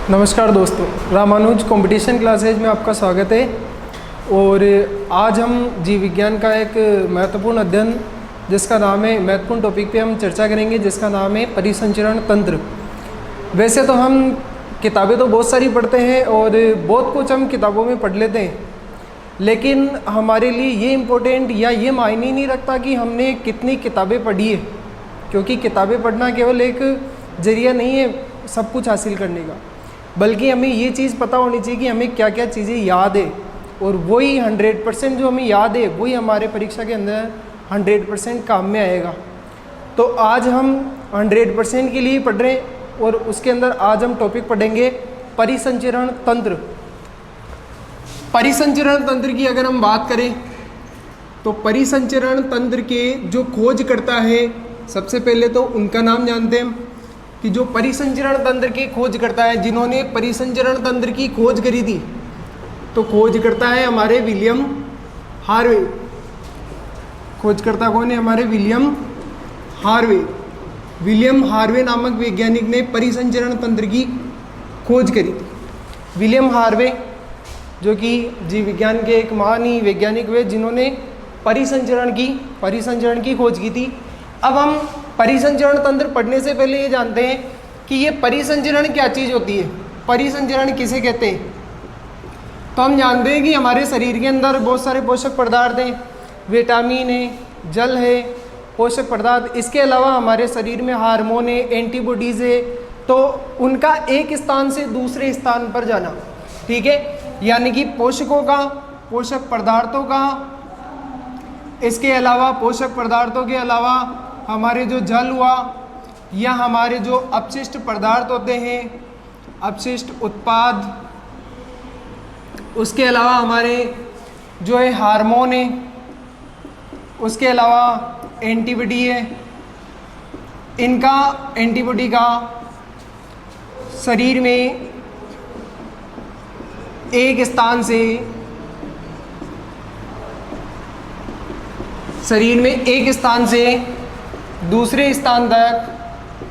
नमस्कार दोस्तों, Ramanuj competition classes में आपका स्वागत है। और आज हम जीव विज्ञान का एक महत्वपूर्ण अध्ययन जिसका नाम है महत्वपूर्ण टॉपिक पे हम चर्चा करेंगे, जिसका नाम है परिसंचरण तंत्र। वैसे तो हम किताबें तो बहुत सारी पढ़ते हैं और बहुत कुछ हम किताबों में पढ़ लेते हैं, लेकिन हमारे लिए ये इम्पोर्टेंट या ये मायने नहीं रखता कि हमने कितनी किताबें पढ़ी है, क्योंकि किताबें पढ़ना केवल एक जरिया नहीं है सब कुछ हासिल करने का, बल्कि हमें ये चीज़ पता होनी चाहिए कि हमें क्या क्या चीज़ें याद है, और वही 100% जो हमें याद है वही हमारे परीक्षा के अंदर 100% काम में आएगा। तो आज हम 100% के लिए पढ़ रहे हैं और उसके अंदर आज हम टॉपिक पढ़ेंगे परिसंचरण तंत्र। परिसंचरण तंत्र की अगर हम बात करें तो परिसंचरण तंत्र के जो खोज करता है, सबसे पहले तो उनका नाम जानते हैं कि जो परिसंचरण तंत्र की खोज करता है, जिन्होंने परिसंचरण तंत्र की खोज करी थी, तो खोज करता है हमारे विलियम हार्वे। खोजकर्ता कौन है? हमारे विलियम हार्वे। विलियम हार्वे नामक वैज्ञानिक ने परिसंचरण तंत्र की खोज करी थी। विलियम हार्वे जो कि जीव विज्ञान के एक महान ही वैज्ञानिक हुए, जिन्होंने परिसंचरण की खोज की थी। अब हम परिसंचरण तंत्र पढ़ने से पहले ये जानते हैं कि ये परिसंचरण क्या चीज़ होती है, परिसंचरण किसे कहते हैं। तो हम जानते हैं कि हमारे शरीर के अंदर बहुत सारे पोषक पदार्थ हैं, विटामिन है, जल है, पोषक पदार्थ। इसके अलावा हमारे शरीर में हार्मोन है, एंटीबॉडीज़ है, तो उनका एक स्थान से दूसरे स्थान पर जाना, ठीक है, यानी कि पोषकों का, पोषक पदार्थों का, इसके अलावा पोषक पदार्थों के अलावा हमारे जो जल हुआ या हमारे जो अपशिष्ट पदार्थ होते हैं, अपशिष्ट उत्पाद, उसके अलावा हमारे जो है हार्मोन है, उसके अलावा एंटीबॉडी है, इनका एंटीबॉडी का शरीर में एक स्थान से दूसरे स्थान तक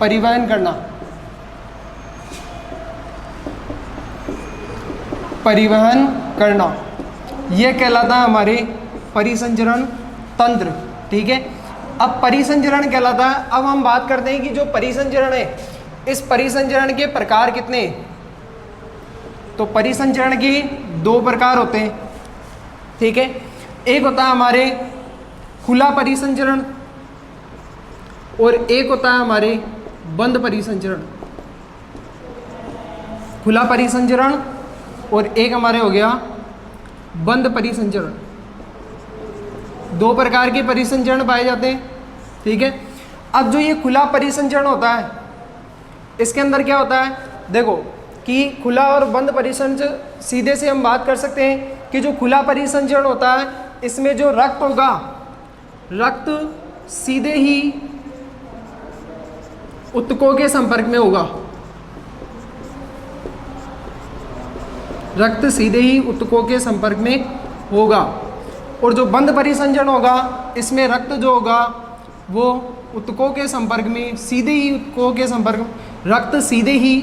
परिवहन करना, यह कहलाता है हमारे परिसंचरण तंत्र, ठीक है। अब परिसंचरण कहलाता है। अब हम बात करते हैं कि जो परिसंचरण है, इस परिसंचरण के प्रकार कितने हैं। तो परिसंचरण के दो प्रकार होते हैं, ठीक है। एक होता है हमारे खुला परिसंचरण और एक होता है हमारे बंद परिसंचरण। खुला परिसंचरण और एक हमारे हो गया बंद परिसंचरण। दो प्रकार के परिसंचरण पाए जाते हैं, ठीक है। अब जो ये खुला परिसंचरण होता है, इसके अंदर क्या होता है, देखो कि खुला और बंद परिसंचरण सीधे से हम बात कर सकते हैं कि जो खुला परिसंचरण होता है, इसमें जो रक्त होगा, रक्त सीधे ही ऊतकों के संपर्क में होगा, रक्त सीधे ही ऊतकों के संपर्क में होगा। और जो बंद परिसंचरण होगा, इसमें रक्त जो होगा वो ऊतकों के संपर्क में, सीधे ही ऊतकों के संपर्क में, रक्त सीधे ही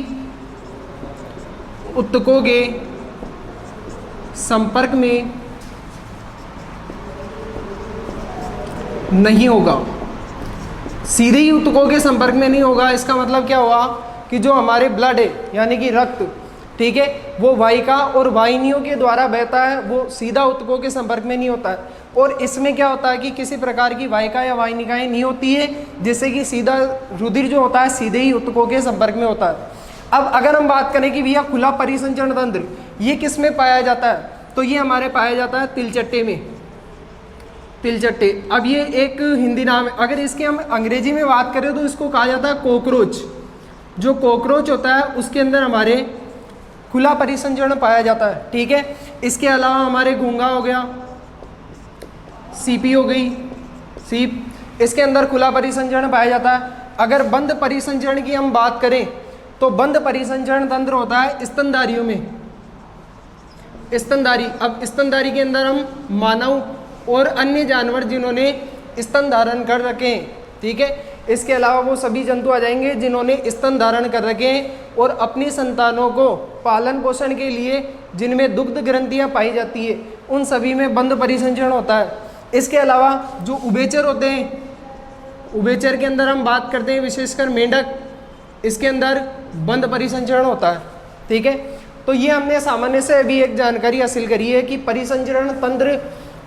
ऊतकों के संपर्क में नहीं होगा, सीधे ही ऊतकों के संपर्क में नहीं होगा। इसका मतलब क्या हुआ कि जो हमारे ब्लड है यानी कि रक्त, ठीक है, वो वाहिका और वाहिनियों के द्वारा बहता है, वो सीधा ऊतकों के संपर्क में नहीं होता है। और इसमें क्या होता है कि किसी प्रकार की वाहिका या वाहिनिकाएं नहीं होती है, जिससे कि सीधा रुधिर जो होता है सीधे ही ऊतकों के संपर्क में होता है। अब अगर हम बात करें कि भैया खुला परिसंचरण तंत्र ये किस में पाया जाता है, तो ये हमारे पाया जाता है तिलचट्टे में, तिलचट्टे। अब ये एक हिंदी नाम है। अगर इसके हम अंग्रेजी में बात करें तो इसको कहा जाता है कॉकरोच। जो कॉकरोच होता है उसके अंदर हमारे खुला परिसंचरण पाया जाता है, ठीक है। इसके अलावा हमारे घोंघा हो गया, सीपी हो गई, सीप, इसके अंदर खुला परिसंचरण पाया जाता है। अगर बंद परिसंचरण की हम बात करें तो बंद परिसंचरण तंत्र होता है स्तनधारियों में, स्तनधारी। अब स्तनधारी के अंदर हम मानव और अन्य जानवर जिन्होंने स्तन धारण कर रखे हैं, ठीक है, इसके अलावा वो सभी जंतु आ जाएंगे जिन्होंने स्तन धारण कर रखे हैं, और अपनी संतानों को पालन पोषण के लिए जिनमें दुग्ध ग्रंथियां पाई जाती है उन सभी में बंद परिसंचरण होता है। इसके अलावा जो उभयचर होते हैं, उभयचर के अंदर हम बात करते हैं विशेषकर मेंढक, इसके अंदर बंद परिसंचरण होता है। ठीक है, तो ये हमने सामान्य से अभी एक जानकारी हासिल करी है कि परिसंचरण तंत्र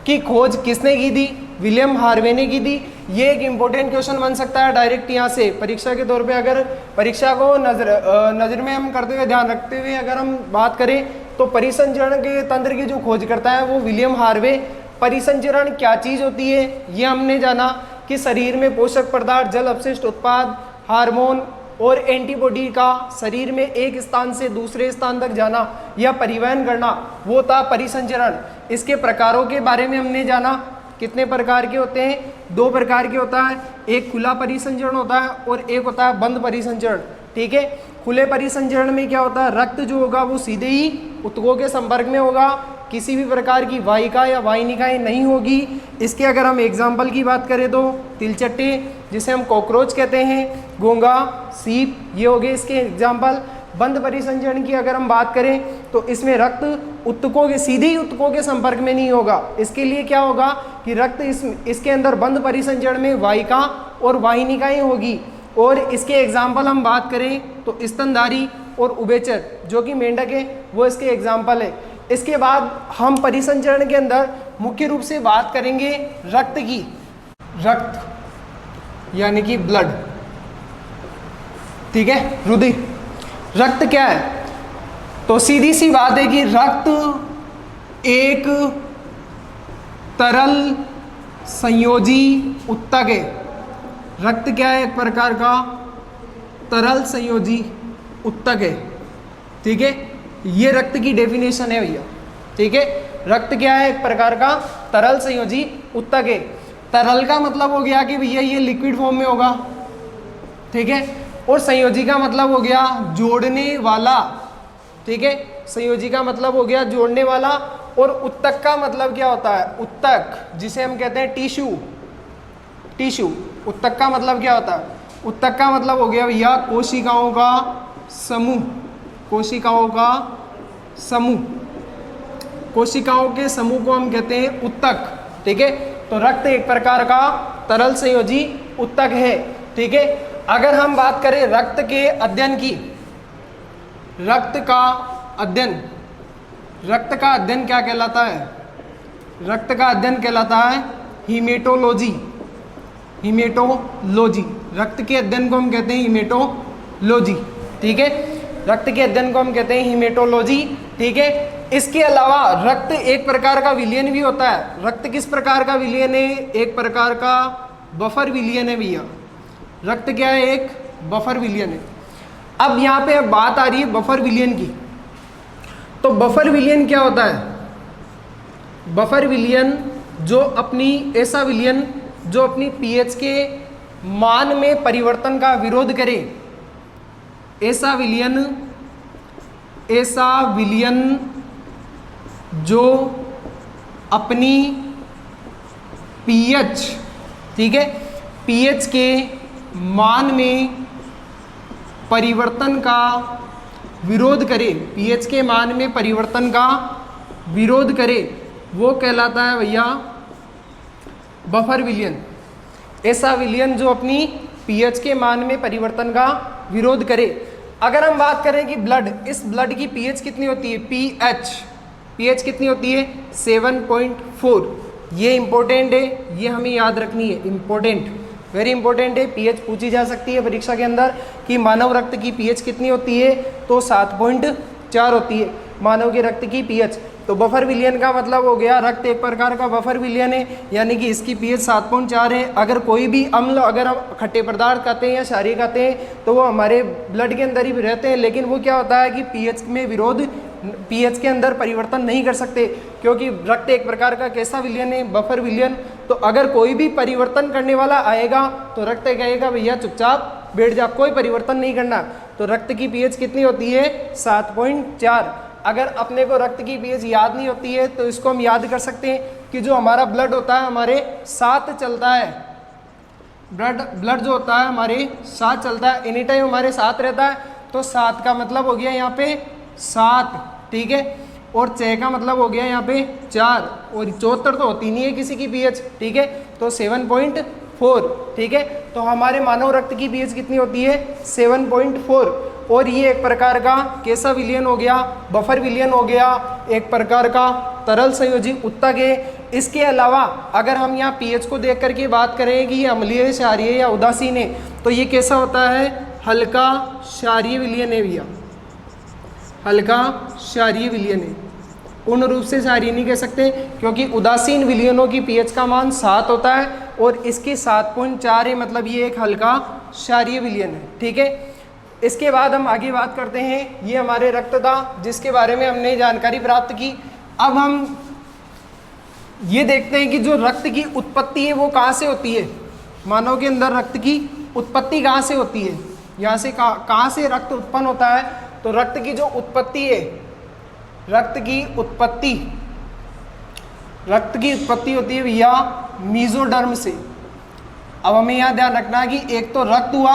की खोज किसने की थी, विलियम हार्वे ने की थी। ये एक इम्पोर्टेंट क्वेश्चन बन सकता है डायरेक्ट यहाँ से परीक्षा के तौर पे, अगर परीक्षा को नज़र में हम करते हुए ध्यान रखते हुए अगर हम बात करें तो परिसंचरण के तंत्र की जो खोज करता है वो विलियम हार्वे। परिसंचरण क्या चीज़ होती है ये हमने जाना कि शरीर में पोषक पदार्थ, जल अपशिष्ट उत्पाद, हार्मोन और एंटीबॉडी का शरीर में एक स्थान से दूसरे स्थान तक जाना या परिवहन करना, वो था परिसंचरण। इसके प्रकारों के बारे में हमने जाना, कितने प्रकार के होते हैं, 2 प्रकार के होता है, एक खुला परिसंचरण होता है और एक होता है बंद परिसंचरण। ठीक है, खुले परिसंचरण में क्या होता है, रक्त जो होगा वो सीधे ही ऊतकों के संपर्क में होगा, किसी भी प्रकार की वाहिका या वाहिनिकाएं नहीं होगी। इसके अगर हम एग्जाम्पल की बात करें तो तिलचट्टे, जिसे हम कॉकरोच कहते हैं, घोंगा, सीप, ये हो गए इसके एग्जाम्पल। बंद परिसंचरण की अगर हम बात करें तो इसमें रक्त ऊतकों के सीधे ही ऊतकों के संपर्क में नहीं होगा। इसके लिए क्या होगा कि रक्त इसके अंदर बंद परिसंचरण में वाहिका और वाहिनिकाएं होगी। और इसके एग्जाम्पल हम बात करें तो स्तनधारी और उभयचर जो कि मेंढक है वो इसके एग्जाम्पल है। इसके बाद हम परिसंचरण के अंदर मुख्य रूप से बात करेंगे रक्त की। रक्त यानी कि ब्लड, ठीक है, रुधिर। रक्त क्या है, तो सीधी सी बात है कि रक्त एक तरल संयोजी उत्तक है। रक्त क्या है, एक प्रकार का तरल संयोजी उत्तक है। ठीक है, ये रक्त की डेफिनेशन है भैया। ठीक है, रक्त क्या है, एक प्रकार का तरल संयोजी उत्तक है। तरल का मतलब हो गया कि भैया ये लिक्विड फॉर्म में होगा। ठीक है, और संयोजी का मतलब हो गया जोड़ने वाला। ठीक है, संयोजी का मतलब हो गया जोड़ने वाला। और उत्तक का मतलब क्या होता है, उत्तक जिसे हम कहते हैं टिश्यू। टिश्यू, उत्तक का मतलब क्या होता है, उत्तक का मतलब हो गया भैया कोशिकाओं का समूह। कोशिकाओं का समूह, कोशिकाओं के समूह को हम कहते हैं उत्तक। ठीक है, तो रक्त एक प्रकार का तरल संयोजी उत्तक है। ठीक है, अगर हम बात करें रक्त के अध्ययन की, रक्त का अध्ययन, रक्त का अध्ययन क्या कहलाता है, रक्त का अध्ययन कहलाता है हीमेटोलॉजी। हीमेटोलॉजी, रक्त के अध्ययन को हम कहते हैं हीमेटोलॉजी। ठीक है, रक्त के अध्ययन को हम कहते हैं हीमेटोलॉजी। ठीक है, इसके अलावा रक्त एक प्रकार का विलयन भी होता है। रक्त किस प्रकार का विलयन है, एक प्रकार का बफर विलयन है भैया। रक्त क्या है, एक बफर विलयन है। अब यहाँ पे बात आ रही है बफर विलयन की। तो बफर विलयन क्या होता है, बफर विलयन जो अपनी ऐसा विलयन जो अपनी पीएच के मान में परिवर्तन का विरोध करे। ऐसा विलयन जो अपनी पीएच, ठीक है, पीएच के मान में परिवर्तन का विरोध करे, पीएच के मान में परिवर्तन का विरोध करे, वो कहलाता है भैया बफर विलयन। ऐसा विलयन जो अपनी पीएच के मान में परिवर्तन का विरोध करे। अगर हम बात करें कि ब्लड, इस ब्लड की पीएच कितनी होती है, पीएच कितनी होती है 7.4। ये इंपॉर्टेंट है, ये हमें याद रखनी है, इंपॉर्टेंट, वेरी इंपॉर्टेंट है। पीएच पूछी जा सकती है परीक्षा के अंदर कि मानव रक्त की पीएच कितनी होती है, तो 7.4 होती है मानव के रक्त की पीएच। तो बफर विलयन का मतलब हो गया रक्त एक प्रकार का बफर विलयन है, यानी कि इसकी पीएच 7.4 है। अगर कोई भी अम्ल, अगर हम खट्टे पदार्थ खाते हैं या क्षारीय खाते हैं तो वो हमारे ब्लड के अंदर ही रहते हैं, लेकिन वो क्या होता है कि पीएच में विरोध, पीएच के अंदर परिवर्तन नहीं कर सकते, क्योंकि रक्त एक प्रकार का कैसा विलयन है, बफर विलयन। तो अगर कोई भी परिवर्तन करने वाला आएगा तो रक्त कहेगा भैया चुपचाप बैठ जा, कोई परिवर्तन नहीं करना। तो रक्त की पीएच कितनी होती है 7.4। अगर अपने को रक्त की पीएच याद नहीं होती है तो इसको हम याद कर सकते हैं कि जो हमारा ब्लड होता है हमारे साथ चलता है, ब्लड जो होता है हमारे साथ चलता है, एनी टाइम हमारे साथ रहता है। तो 7 का मतलब हो गया यहाँ पे 7, ठीक है, और 6 का मतलब हो गया यहाँ पे 4, और 74 तो होती नहीं है किसी की पीएच, ठीक है, तो 7.4, ठीक है। तो हमारे मानव रक्त की पीएच कितनी होती है 7.4, और ये एक प्रकार का कैसा विलयन हो गया, बफर विलयन हो गया, एक प्रकार का तरल संयोजी उत्तक है। इसके अलावा अगर हम यहाँ पीएच को देख करके बात करें कि ये अम्लीय है, क्षारीय या उदासीन है, तो ये कैसा होता है, हल्का क्षारीय विलयन है भैया, हल्का क्षारीय विलयन है। पूर्ण रूप से क्षारीय नहीं कह सकते क्योंकि उदासीन विलयनों की पीएच का मान 7 होता है और इसकी 7.4 है, मतलब ये एक हल्का क्षारीय विलयन है, ठीक है। इसके बाद हम आगे बात करते हैं, ये हमारे रक्त था जिसके बारे में हमने जानकारी प्राप्त की। अब हम ये देखते हैं कि जो रक्त की उत्पत्ति है वो कहाँ से होती है, मानव के अंदर रक्त की उत्पत्ति कहाँ से होती है, यहाँ से कहाँ से रक्त उत्पन्न होता है। तो रक्त की जो उत्पत्ति है, रक्त की उत्पत्ति होती है भैया मीजोडर्म से। अब हमें यहाँ ध्यान रखना है कि एक तो रक्त हुआ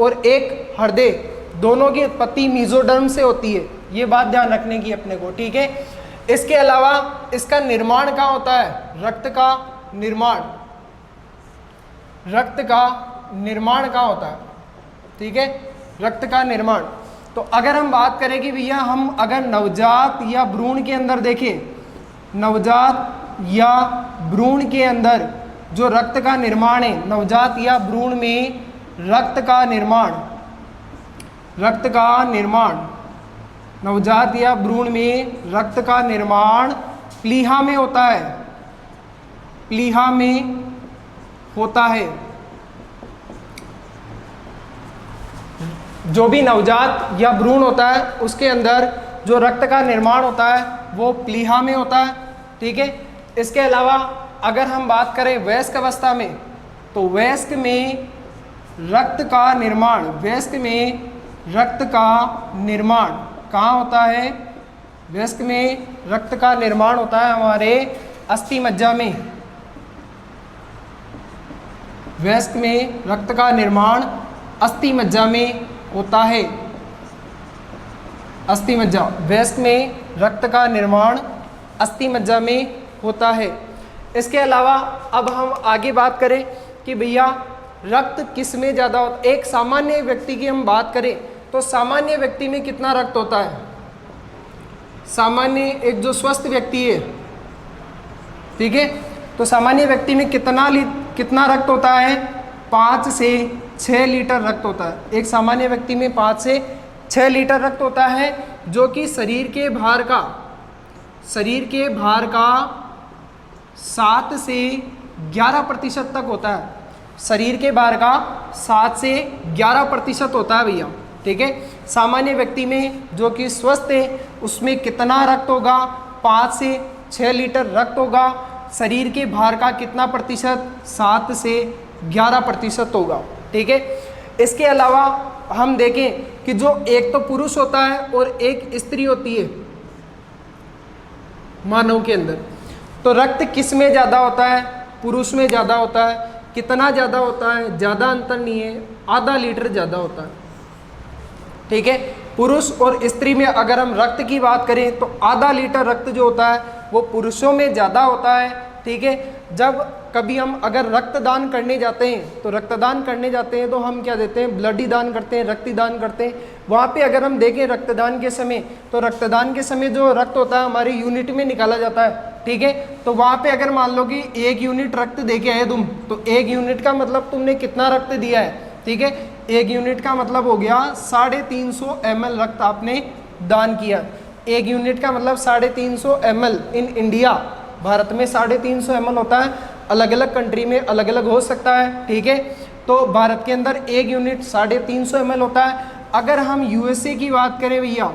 और एक हृदय, दोनों की उत्पत्ति मीजोडर्म से होती है, ये बात ध्यान रखने की अपने को, ठीक है। इसके अलावा इसका निर्माण कहाँ होता है, रक्त का निर्माण कहाँ होता है, ठीक है, रक्त का निर्माण। तो अगर हम बात करें कि भैया हम अगर नवजात या भ्रूण के अंदर देखें, नवजात या भ्रूण के अंदर जो रक्त का निर्माण है, नवजात या भ्रूण में रक्त का निर्माण, नवजात या भ्रूण में रक्त का निर्माण प्लीहा में होता है, प्लीहा में होता है। जो भी नवजात या भ्रूण होता है उसके अंदर जो रक्त का निर्माण होता है वो प्लीहा में होता है, ठीक है। इसके अलावा अगर हम बात करें वयस्क अवस्था में, तो वयस्क में रक्त का निर्माण कहाँ होता है, वयस्क में रक्त का निर्माण होता है हमारे अस्थि मज्जा में, वयस्क में रक्त का निर्माण अस्थि मज्जा में होता है, अस्थि मज्जा, वयस्क में रक्त का निर्माण अस्थि मज्जा में होता है। इसके अलावा अब हम आगे बात करें कि भैया रक्त किस में ज़्यादा होता है। एक सामान्य व्यक्ति की हम बात करें तो सामान्य व्यक्ति में कितना रक्त होता है, सामान्य एक जो स्वस्थ व्यक्ति है, ठीक है, तो सामान्य व्यक्ति में कितना रक्त होता है, 5 से 6 लीटर रक्त होता है। एक सामान्य व्यक्ति में 5 से 6 लीटर रक्त होता है, जो कि शरीर के भार का 7 से 11% तक होता है, शरीर के भार का 7 से 11% होता है भैया, ठीक है। सामान्य व्यक्ति में जो कि स्वस्थ है उसमें कितना रक्त होगा, 5 से 6 लीटर रक्त होगा। शरीर के भार का कितना प्रतिशत, 7 से 11% होगा, ठीक है। इसके अलावा हम देखें कि जो एक तो पुरुष होता है और एक स्त्री होती है मानव के अंदर, तो रक्त किस में ज़्यादा होता है, पुरुष में ज़्यादा होता है। कितना ज़्यादा होता है, ज़्यादा अंतर नहीं है, आधा लीटर ज़्यादा होता है, ठीक है। पुरुष और स्त्री में अगर हम रक्त की बात करें तो आधा लीटर रक्त जो होता है वो पुरुषों में ज़्यादा होता है, ठीक है। जब कभी हम अगर रक्तदान करने जाते हैं तो हम क्या देते हैं, ब्लड ही दान करते हैं, रक्त ही दान करते हैं। वहाँ पे अगर हम देखें रक्तदान के समय, तो रक्तदान के समय जो रक्त होता है हमारे यूनिट में निकाला जाता है, ठीक है। तो वहाँ पे अगर मान लो कि 1 यूनिट रक्त दे के आए तुम, तो 1 यूनिट का मतलब तुमने कितना रक्त दिया है, ठीक है। 1 यूनिट का मतलब हो गया 350 ml रक्त आपने दान किया। 1 यूनिट का मतलब 350 ml इन इंडिया, भारत में 350 ml होता है, अलग अलग कंट्री में अलग अलग हो सकता है, ठीक है। तो भारत के अंदर 1 यूनिट 350 ml होता है। अगर हम यूएसए की बात करें भैया,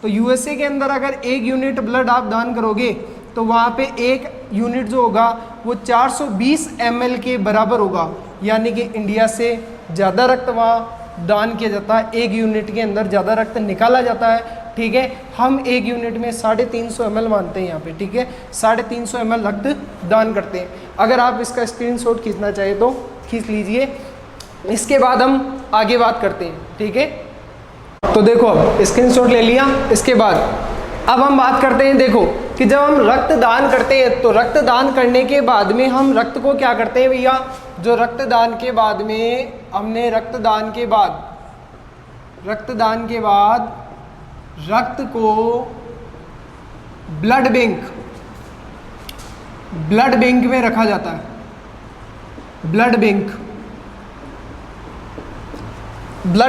तो यूएसए के अंदर अगर 1 यूनिट ब्लड आप दान करोगे तो वहाँ पे 1 यूनिट जो होगा वो 420 ml के बराबर होगा, यानी कि इंडिया से ज़्यादा रक्त वहाँ दान किया जाता है, 1 यूनिट के अंदर ज़्यादा रक्त निकाला जाता है, ठीक है। हम 1 यूनिट में 350 ml मानते हैं यहाँ पे, ठीक है, 350 ml रक्त दान करते हैं। अगर आप इसका स्क्रीनशॉट खींचना चाहें तो खींच लीजिए। इसके बाद हम आगे बात करते हैं, ठीक है। तो देखो अब स्क्रीनशॉट ले लिया। इसके बाद अब हम बात करते हैं, देखो कि जब हम रक्तदान करते हैं तो रक्तदान करने के बाद में हम रक्त को क्या करते हैं भैया, जो रक्तदान के बाद में हमने रक्तदान के बाद रक्त को ब्लड बैंक में रखा जाता है। ब्लड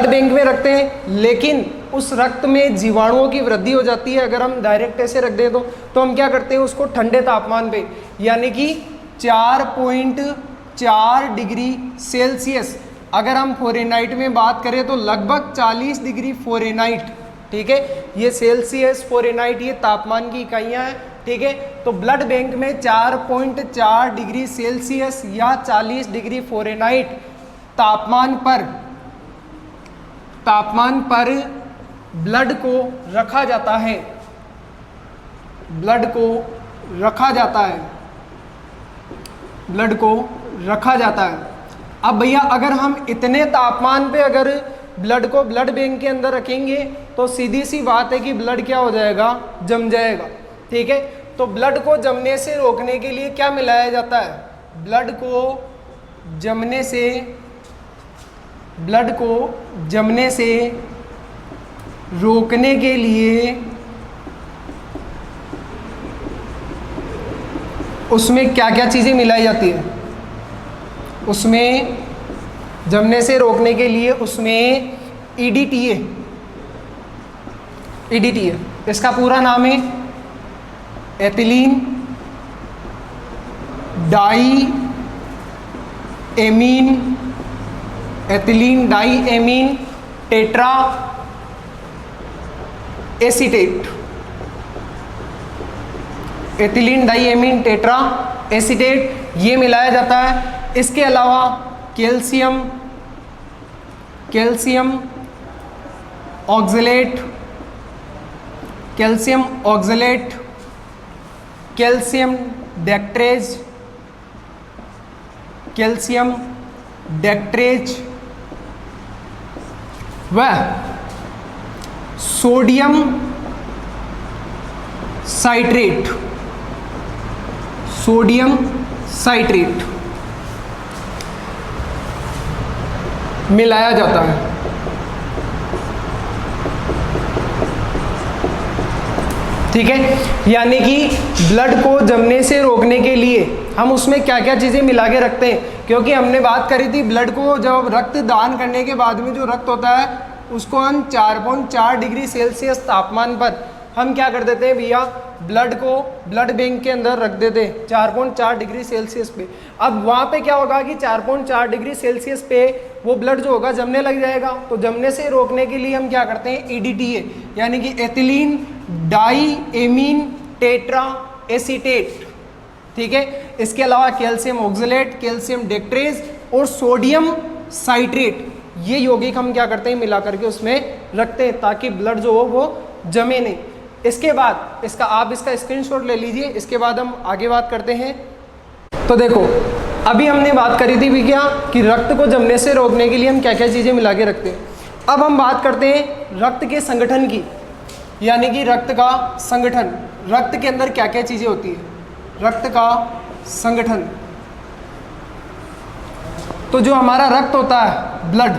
बैंक में रखते हैं, लेकिन उस रक्त में जीवाणुओं की वृद्धि हो जाती है। अगर हम डायरेक्ट ऐसे रख दें तो हम क्या करते हैं, उसको ठंडे तापमान पे यानी कि 4.4 डिग्री सेल्सियस, अगर हम फ़ारेनहाइट में बात करें तो लगभग 40 डिग्री फ़ारेनहाइट, ठीक है, ये सेल्सियस फ़ारेनहाइट ये तापमान की इकाइयाँ हैं, ठीक है। तो ब्लड बैंक में 4.4 डिग्री सेल्सियस या 40 डिग्री फ़ारेनहाइट तापमान पर ब्लड को रखा जाता है। ब्लड को रखा जाता है। अब भैया अगर हम इतने तापमान पे अगर ब्लड को ब्लड बैंक के अंदर रखेंगे तो सीधी सी बात है कि ब्लड क्या हो जाएगा, जम जाएगा, ठीक है। तो ब्लड को जमने से रोकने के लिए क्या मिलाया जाता है, ब्लड को जमने से रोकने के लिए उसमें क्या क्या चीज़ें मिलाई जाती है, उसमें जमने से रोकने के लिए उसमें EDTA, इसका पूरा नाम है ethylene diamine tetra acetate, ethylene diamine tetra acetate ये मिलाया जाता है। इसके अलावा कैल्शियम ऑक्सलेट, कैल्शियम डेक्ट्रेज व सोडियम साइट्रेट मिलाया जाता है, ठीक है। यानी कि ब्लड को जमने से रोकने के लिए हम उसमें क्या क्या चीज़ें मिला के रखते हैं, क्योंकि हमने बात करी थी ब्लड को जब रक्त दान करने के बाद में जो रक्त होता है उसको हम 4.4 डिग्री सेल्सियस तापमान पर हम क्या कर देते हैं भैया, ब्लड को ब्लड बैंक के अंदर रख देते हैं 4.4 डिग्री सेल्सियस पे। अब वहाँ पे क्या होगा कि 4.4 डिग्री सेल्सियस पे वो ब्लड जो होगा जमने लग जाएगा। तो जमने से रोकने के लिए हम क्या करते हैं, EDTA यानी कि ethylene diamine tetra acetate, ठीक है। इसके अलावा कैल्शियम ऑक्सलेट, कैल्शियम डेक्ट्रेज और सोडियम साइट्रेट ये यौगिक हम क्या करते हैं, मिला करके उसमें रखते हैं ताकि ब्लड जो हो वो जमे नहीं। इसके बाद आप इसका स्क्रीनशॉट ले लीजिए। इसके बाद हम आगे बात करते हैं। तो देखो अभी हमने बात करी थी भी क्या कि रक्त को जमने से रोकने के लिए हम क्या क्या चीज़ें मिला के रखते हैं। अब हम बात करते हैं रक्त के संगठन की, यानी कि रक्त का संगठन। रक्त के अंदर क्या क्या चीज़ें होती है, रक्त का संगठन। तो जो हमारा रक्त होता है ब्लड,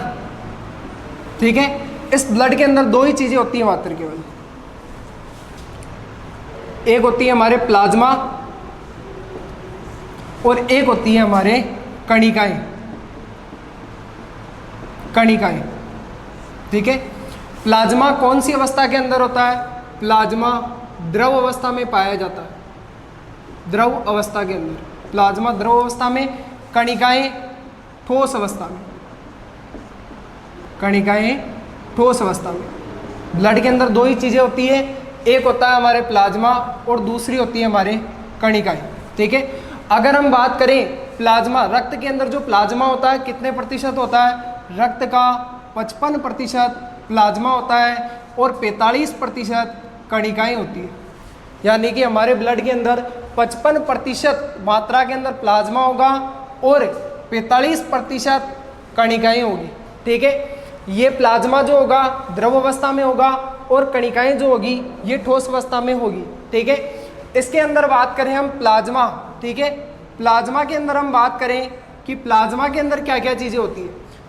ठीक है, इस ब्लड के अंदर दो ही चीज़ें होती हैं मात्र केवल। एक होती है हमारे प्लाज्मा और एक होती है हमारे कणिकाएं, ठीक है। प्लाज्मा कौन सी अवस्था के अंदर होता है, प्लाज्मा द्रव अवस्था में पाया जाता है, द्रव अवस्था के अंदर प्लाज्मा द्रव अवस्था में, कणिकाएं ठोस अवस्था में, ठोस अवस्था में। ब्लड के अंदर दो ही चीज़ें होती है, एक होता है हमारे प्लाज्मा और दूसरी होती है हमारे कणिकाएं, ठीक है। अगर हम बात करें प्लाज्मा, रक्त के अंदर जो प्लाज्मा होता है कितने प्रतिशत होता है, रक्त का 55% प्लाज्मा होता है और 45% कणिकाएं होती है। यानी कि हमारे ब्लड के अंदर 55% मात्रा के अंदर प्लाज्मा होगा और 45% कणिकाएं होगी, ठीक है। ये प्लाज्मा जो होगा द्रव अवस्था में होगा और कणिकाएं जो होगी ये ठोस अवस्था में होगी। ठीक है, इसके अंदर बात करें हम प्लाज्मा, ठीक है, प्लाज्मा के अंदर हम बात करें कि प्लाज्मा के अंदर क्या क्या चीज़ें होती है,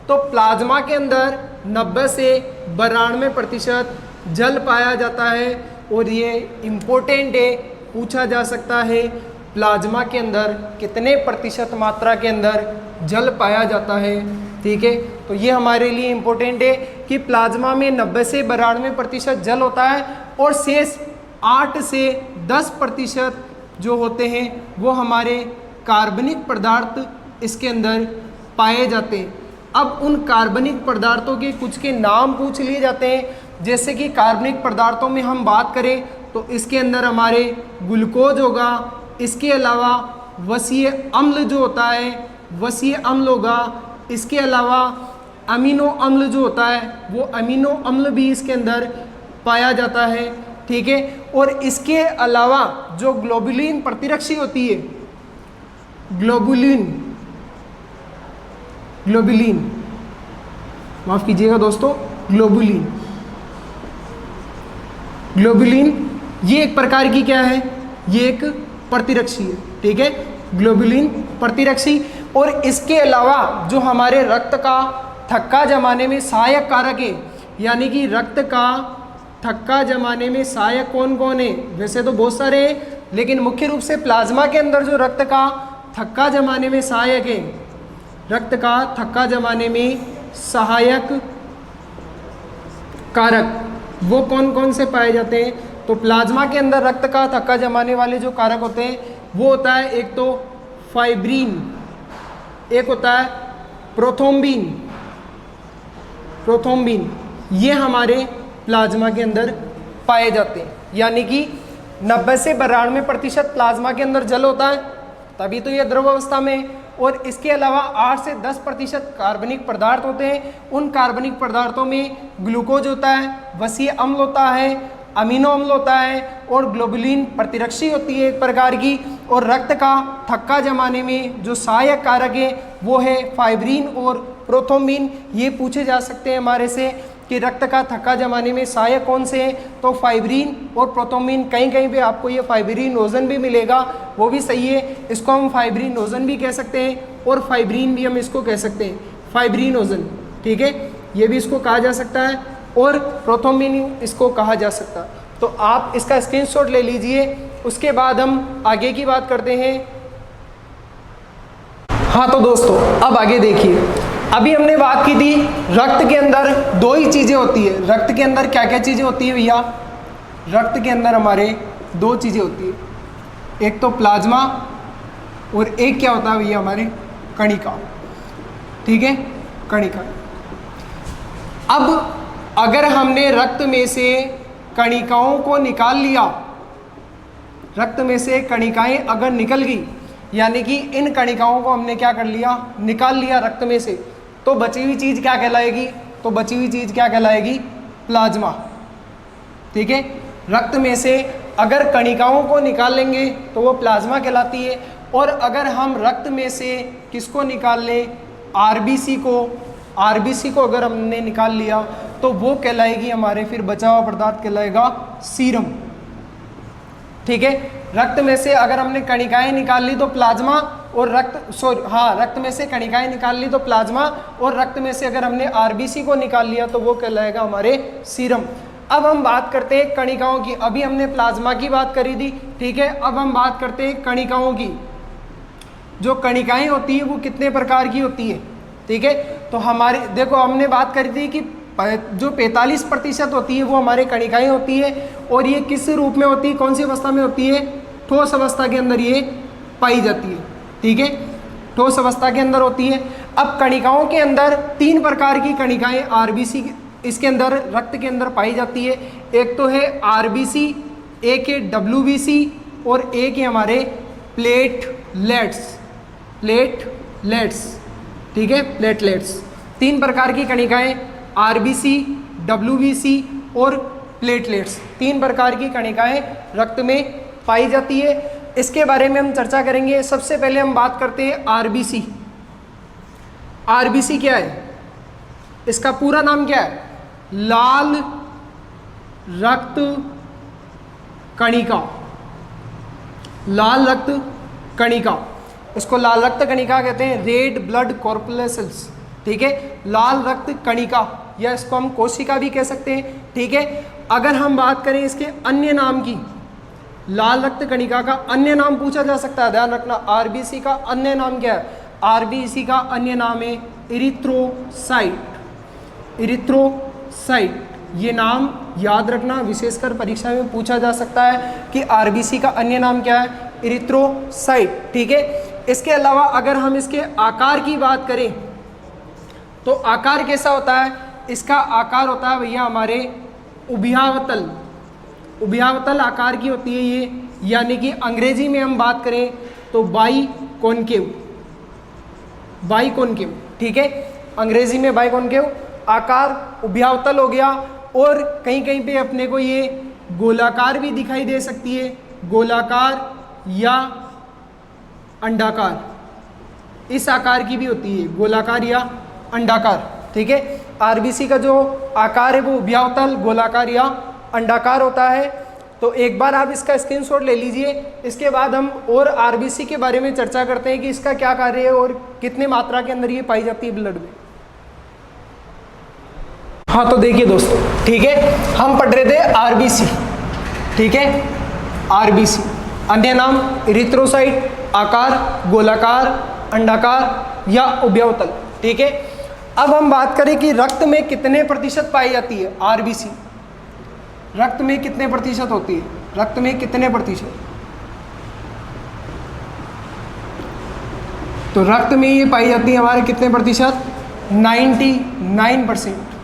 तो प्लाज्मा के अंदर 90 से 92% जल पाया जाता है और ये इम्पोर्टेंट है, पूछा जा सकता है प्लाज्मा के अंदर कितने प्रतिशत मात्रा के अंदर जल पाया जाता है। ठीक है, तो ये हमारे लिए इम्पोर्टेंट है कि प्लाज्मा में 90 से 92% जल होता है और शेष 8 से 10% जो होते हैं वो हमारे कार्बनिक पदार्थ इसके अंदर पाए जाते हैं। अब उन कार्बनिक पदार्थों के कुछ के नाम पूछ लिए जाते हैं, जैसे कि कार्बनिक पदार्थों में हम बात करें तो इसके अंदर हमारे ग्लूकोज होगा, इसके अलावा वसीय अम्ल जो होता है वसीय अम्ल होगा, इसके अलावा अमीनो अम्ल जो होता है वो अमीनो अम्ल भी इसके अंदर पाया जाता है। ठीक है, और इसके अलावा जो ग्लोबुलिन प्रतिरक्षी होती है, ग्लोबुलिन माफ कीजिएगा दोस्तों, ग्लोबुलिन ये एक प्रकार की क्या है, ये एक प्रतिरक्षी है। ठीक है, ग्लोबुलिन प्रतिरक्षी। और इसके अलावा जो हमारे रक्त का थक्का जमाने में सहायक कारक है, यानी कि रक्त का थक्का जमाने में सहायक कौन कौन है, वैसे तो बहुत सारे हैं लेकिन मुख्य रूप से प्लाज्मा के अंदर जो रक्त का थक्का जमाने में सहायक है, रक्त का थक्का जमाने में सहायक कारक वो कौन कौन से पाए जाते हैं, तो प्लाज्मा के अंदर रक्त का थक्का जमाने वाले जो कारक होते हैं वो होता है एक तो फाइब्रिन, एक होता है प्रोथ्रोम्बिन, ये हमारे प्लाज्मा के अंदर पाए जाते हैं। यानी कि 90 से 92% प्लाज्मा के अंदर जल होता है, तभी तो ये द्रव अवस्था में, और इसके अलावा 8 से 10% कार्बनिक पदार्थ होते हैं। उन कार्बनिक पदार्थों में ग्लूकोज होता है, वसीय अम्ल होता है, अमीनो अम्ल होता है और ग्लोबुलिन प्रतिरक्षी होती है एक प्रकार की, और रक्त का थक्का जमाने में जो सहायक कारक है वो है फाइब्रिन और प्रोथ्रोम्बिन। ये पूछे जा सकते हैं हमारे से कि रक्त का थक्का जमाने में सहायक कौन से हैं, तो फाइब्रिन और प्रोथ्रोम्बिन। कहीं कहीं पे आपको ये फाइब्रिनोजन भी मिलेगा, वो भी सही है, इसको हम फाइब्रिनोजन भी कह सकते हैं और फाइब्रिन भी हम इसको कह सकते हैं, फाइब्रिनोजन। ठीक है, ये भी इसको कहा जा सकता है और प्रोथ्रोम्बिन इसको कहा जा सकता है। तो आप इसका स्क्रीनशॉट ले लीजिए, उसके बाद हम आगे की बात करते हैं। हाँ तो दोस्तों अब आगे देखिए, अभी हमने बात की थी रक्त के अंदर 2 ही चीज़ें होती है। रक्त के अंदर क्या क्या चीज़ें होती है भैया, रक्त के अंदर हमारे 2 चीज़ें होती है, एक तो प्लाज्मा और एक क्या होता है भैया हमारे कणिका। ठीक है, कणिका। अब अगर हमने रक्त में से कणिकाओं को निकाल लिया, रक्त में से कणिकाएं अगर निकल गई, यानी कि इन कणिकाओं को हमने क्या कर लिया, निकाल लिया रक्त में से, तो बची हुई चीज़ क्या कहलाएगी, तो बची हुई चीज़ क्या कहलाएगी, प्लाज्मा। ठीक है, रक्त में से अगर कणिकाओं को निकाल लेंगे तो वो प्लाज्मा कहलाती है, और अगर हम रक्त में से किसको निकाल लें, आरबीसी को अगर हमने निकाल लिया तो वो कहलाएगी हमारे फिर बचा हुआ पदार्थ कहलाएगा सीरम। ठीक है, रक्त में से अगर हमने कणिकाएं निकाल ली तो प्लाज्मा, और रक्त में से कणिकाएं निकाल ली तो प्लाज्मा, और रक्त में से अगर हमने आरबीसी को निकाल लिया तो वो कहलाएगा हमारे सीरम। अब हम बात करते हैं कणिकाओं की, अभी हमने प्लाज्मा की बात करी थी। ठीक है, अब हम बात करते हैं कणिकाओं की। जो कणिकाएं होती है वो कितने प्रकार की होती है। ठीक है, तो हमारे देखो हमने बात करी थी कि जो 45% होती है वो हमारे कणिकाएं होती है, और ये किस रूप में होती है, कौन सी अवस्था में होती है, ठोस अवस्था के अंदर ये पाई जाती है। ठीक है, ठोस अवस्था के अंदर होती है। अब कणिकाओं के अंदर 3 प्रकार की कणिकाएं आरबीसी इसके अंदर रक्त के अंदर पाई जाती है। एक तो है आरबीसी, एक है डब्ल्यूबीसी और एक है हमारे प्लेटलेट्स। ठीक है, प्लेटलेट्स। 3 प्रकार की कणिकाएं आरबीसी, डब्ल्यूबीसी और प्लेटलेट्स, 3 प्रकार की कणिकाएं रक्त में पाई जाती है। इसके बारे में हम चर्चा करेंगे। सबसे पहले हम बात करते हैं आरबीसी। आरबीसी क्या है? इसका पूरा नाम क्या है? लाल रक्त कणिका। लाल रक्त कणिका, इसको लाल रक्त कणिका कहते हैं, रेड ब्लड कॉर्पुलेशंस। ठीक है, लाल रक्त कणिका, या इसको हम कोशिका भी कह सकते हैं। ठीक है, अगर हम बात करें इसके अन्य नाम की, लाल रक्त कणिका का अन्य नाम पूछा जा सकता है, ध्यान रखना। आरबीसी का अन्य नाम क्या है? आरबीसी का अन्य नाम है इरिथ्रोसाइट। इरिथ्रोसाइट, ये नाम याद रखना, विशेषकर परीक्षा में पूछा जा सकता है कि आरबीसी का अन्य नाम क्या है? इरिथ्रोसाइट। ठीक है, इसके अलावा अगर हम इसके आकार की बात करें तो आकार कैसा होता है? इसका आकार होता है भैया हमारे उभयावतल। उभयावतल आकार की होती है ये, यानी कि अंग्रेजी में हम बात करें तो बाइकॉन्केव। बाइकॉन्केव, ठीक है, अंग्रेजी में बाइकॉन्केव, आकार उभयावतल हो गया। और कहीं कहीं पे अपने को ये गोलाकार भी दिखाई दे सकती है, गोलाकार या अंडाकार, इस आकार की भी होती है, गोलाकार या अंडाकार। ठीक है, आरबीसी का जो आकार है वो उभयावतल, गोलाकार या अंडाकार होता है। तो एक बार आप इसका स्क्रीनशॉट ले लीजिए। इसके बाद हम और आरबीसी के बारे में चर्चा करते हैं कि इसका क्या कार्य है और कितने मात्रा के अंदर ये पाई जाती है ब्लड में। हाँ, तो देखिए दोस्तों, ठीक है, हम पढ़ रहे थे आरबीसी। ठीक है, आरबीसी, अन्य नाम इरिथ्रोसाइट, आकार गोलाकार, अंडाकार या उभयावतल। ठीक है, अब हम बात करें कि रक्त में कितने प्रतिशत पाई जाती है आरबीसी। रक्त में कितने प्रतिशत होती है? रक्त में कितने प्रतिशत? तो रक्त में ये पाई जाती है हमारे कितने प्रतिशत? 99%।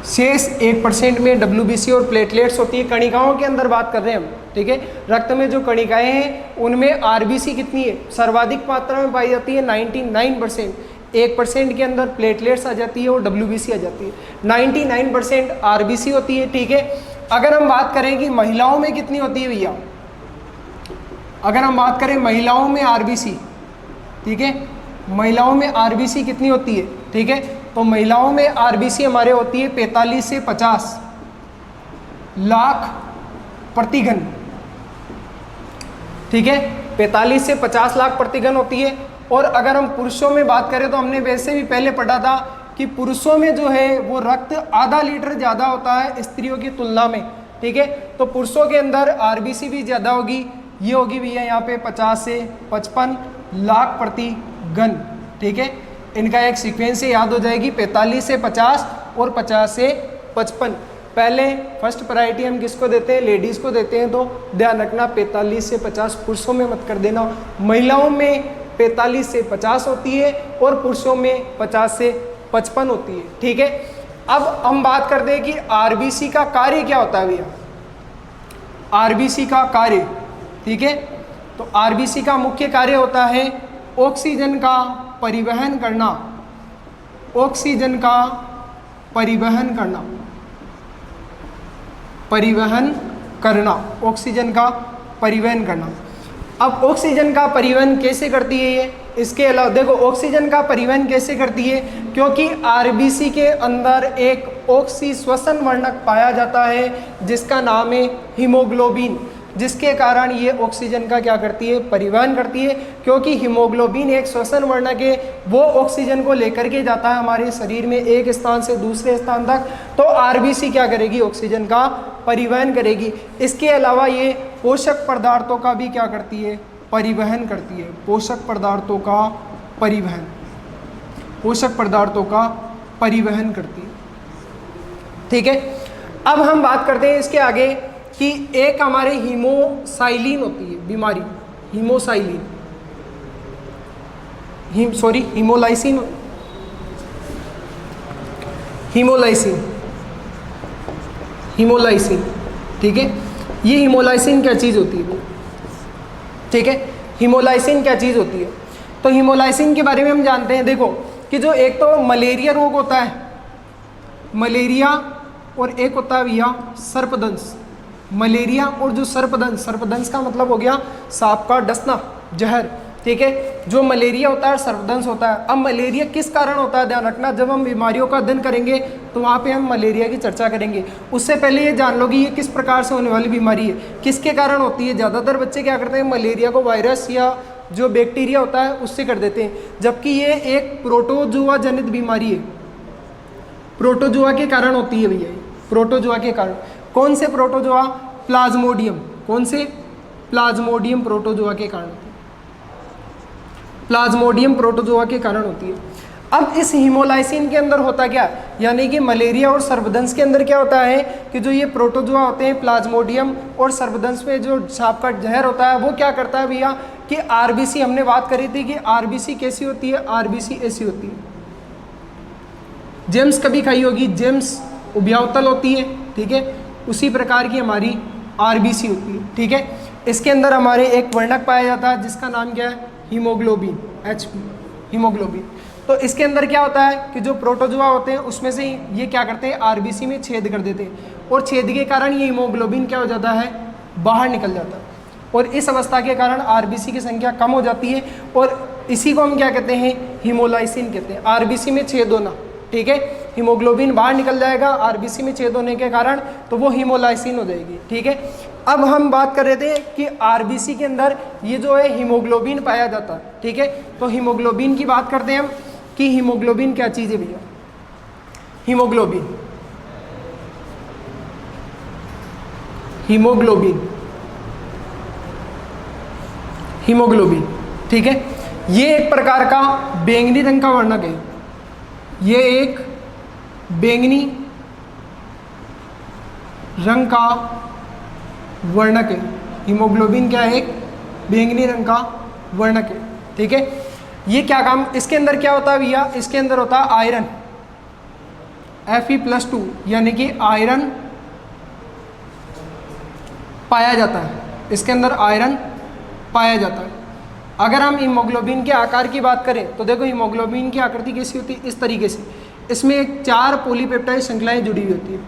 शेष 1% में WBC और प्लेटलेट्स होती है। कणिकाओं के अंदर बात कर रहे हैं हम। ठीक है, रक्त में जो कणिकाएं हैं उनमें आरबीसी कितनी है? सर्वाधिक मात्रा में पाई जाती है 99%। 1% के अंदर प्लेटलेट्स आ जाती है और WBC आ जाती है। 99% आरबीसी होती है। ठीक है, अगर हम बात करें कि महिलाओं में कितनी होती है भैया, अगर हम बात करें महिलाओं में आरबीसी, ठीक है, महिलाओं में आरबीसी कितनी होती है? ठीक है, तो महिलाओं में आरबीसी हमारे होती है 45 से 50 लाख प्रति घन। ठीक है, 45 से 50 लाख प्रति घन होती है। और अगर हम पुरुषों में बात करें तो हमने वैसे भी पहले पढ़ा था कि पुरुषों में जो है वो रक्त आधा लीटर ज़्यादा होता है स्त्रियों की तुलना में। ठीक है, तो पुरुषों के अंदर आरबीसी भी ज़्यादा होगी, ये होगी भैया यहाँ पे 50 से 55 लाख प्रति घन। ठीक है, इनका एक सीक्वेंस से याद हो जाएगी, 45 से 50 और 50 से 55। पहले फर्स्ट प्रायोरिटी हम किसको देते हैं? लेडीज़ को देते हैं। तो ध्यान रखना 45 से 50 पुरुषों में मत कर देना, महिलाओं में 45 से 50 होती है और पुरुषों में 50 से 55 होती है। ठीक है, अब हम बात करते हैं कि आरबीसी का कार्य क्या होता है भैया। आरबीसी का कार्य, ठीक है, तो आरबीसी का मुख्य कार्य होता है ऑक्सीजन का परिवहन करना। ऑक्सीजन का परिवहन करना, परिवहन करना, ऑक्सीजन का परिवहन करना। अब ऑक्सीजन का परिवहन कैसे करती है ये? इसके अलावा देखो ऑक्सीजन का परिवहन कैसे करती है, क्योंकि आरबीसी के अंदर एक ऑक्सी श्वसन वर्णक पाया जाता है जिसका नाम है हीमोग्लोबिन, जिसके कारण ये ऑक्सीजन का क्या करती है? परिवहन करती है। क्योंकि हीमोग्लोबिन एक श्वसन वर्णक है, वो ऑक्सीजन को लेकर के जाता है हमारे शरीर में एक स्थान से दूसरे स्थान तक। तो आरबीसी क्या करेगी? ऑक्सीजन का परिवहन करेगी। इसके अलावा ये पोषक पदार्थों का भी क्या करती है? परिवहन करती है। पोषक पदार्थों का परिवहन, पोषक पदार्थों का परिवहन करती है। ठीक है, अब हम बात करते हैं इसके आगे कि एक हमारे हीमोसाइलिन होती है बीमारी, हीमोसाइलिन, हीमोलाइसिन, हीमोलाइसिन, हीमोलाइसिन। ठीक है, ये हीमोलाइसिन क्या चीज़ होती है? ठीक है, हीमोलाइसिन क्या चीज़ होती है? तो हीमोलाइसिन के बारे में हम जानते हैं। देखो कि जो एक तो मलेरिया रोग होता है, मलेरिया, और एक होता है भैया सर्पदंश। मलेरिया और जो सर्पदंश, सर्पदंश का मतलब हो गया सांप का डसना, जहर। ठीक है, जो मलेरिया होता है सर्पदंश होता है। अब मलेरिया किस कारण होता है ध्यान रखना, जब हम बीमारियों का अध्ययन करेंगे तो वहाँ पे हम मलेरिया की चर्चा करेंगे। उससे पहले ये जान लो कि ये किस प्रकार से होने वाली बीमारी है, किसके कारण होती है। ज़्यादातर बच्चे क्या करते हैं, मलेरिया को वायरस या जो बैक्टीरिया होता है उससे कर देते हैं, जबकि ये एक प्रोटोजुआ जनित बीमारी है। प्रोटोजुआ के कारण होती है भैया, प्रोटोजुआ के कारण। कौन से प्रोटोजुआ, प्लाज्मोडियम। कौन से, प्लाज्मोडियम प्रोटोजुआ के कारण होती है, प्लाज्मोडियम प्रोटोजुआ के कारण होती है। अब इस हीमोलाइसिन के अंदर होता क्या, यानी कि मलेरिया और सर्पदंश के अंदर क्या होता है कि जो ये प्रोटोजुआ होते हैं प्लाज्मोडियम और सर्पदंश में जो सांप का जहर होता है वो क्या करता है भैया कि आरबीसी, हमने बात करी थी कि आरबीसी कैसी होती है, आरबीसी ऐसी होती है। जेम्स कभी खाई होगी, जेम्स उभयावतल होती है, ठीक है, उसी प्रकार की हमारी आरबीसी होती है, ठीक है। इसके अंदर हमारे एक वर्णक पाया जाता है जिसका नाम क्या है, हीमोग्लोबिन, HP, हीमोग्लोबिन। तो इसके अंदर क्या होता है कि जो प्रोटोजुआ होते हैं उसमें से ये क्या करते हैं, आरबीसी में छेद कर देते हैं, और छेद के कारण ये हीमोग्लोबिन क्या हो जाता है, बाहर निकल जाता है, और इस अवस्था के कारण आरबीसी की संख्या कम हो जाती है, और इसी को हम क्या कहते हैं, हीमोलाइसिन कहते हैं। आरबीसी में छेद होना, ठीक है, हीमोग्लोबिन बाहर निकल जाएगा आरबीसी में छेद होने के कारण, तो वो हीमोलाइसिन हो जाएगी, ठीक है। अब हम बात कर रहे थे कि आरबीसी के अंदर ये जो है हीमोग्लोबिन पाया जाता है, ठीक है। तो हीमोग्लोबिन की बात करते हैं हम कि हीमोग्लोबिन क्या चीज़ है भैया। हीमोग्लोबिन, हीमोग्लोबिन, हीमोग्लोबिन, ठीक है, ये एक प्रकार का बैंगनी रंग का वर्णक है। ये एक बैंगनी रंग का वर्णक है। हीमोग्लोबिन क्या है, एक बैंगनी रंग का वर्णक है, ठीक है। ये क्या काम, इसके अंदर क्या होता है भैया, इसके अंदर होता है आयरन, Fe+2, यानी कि आयरन पाया जाता है, इसके अंदर आयरन पाया जाता है। अगर हम हीमोग्लोबिन के आकार की बात करें तो देखो हीमोग्लोबिन की आकृति कैसी होती है, इस तरीके से। इसमें 4 पॉलीपेप्टाइड श्रृंखलाएं जुड़ी हुई होती है,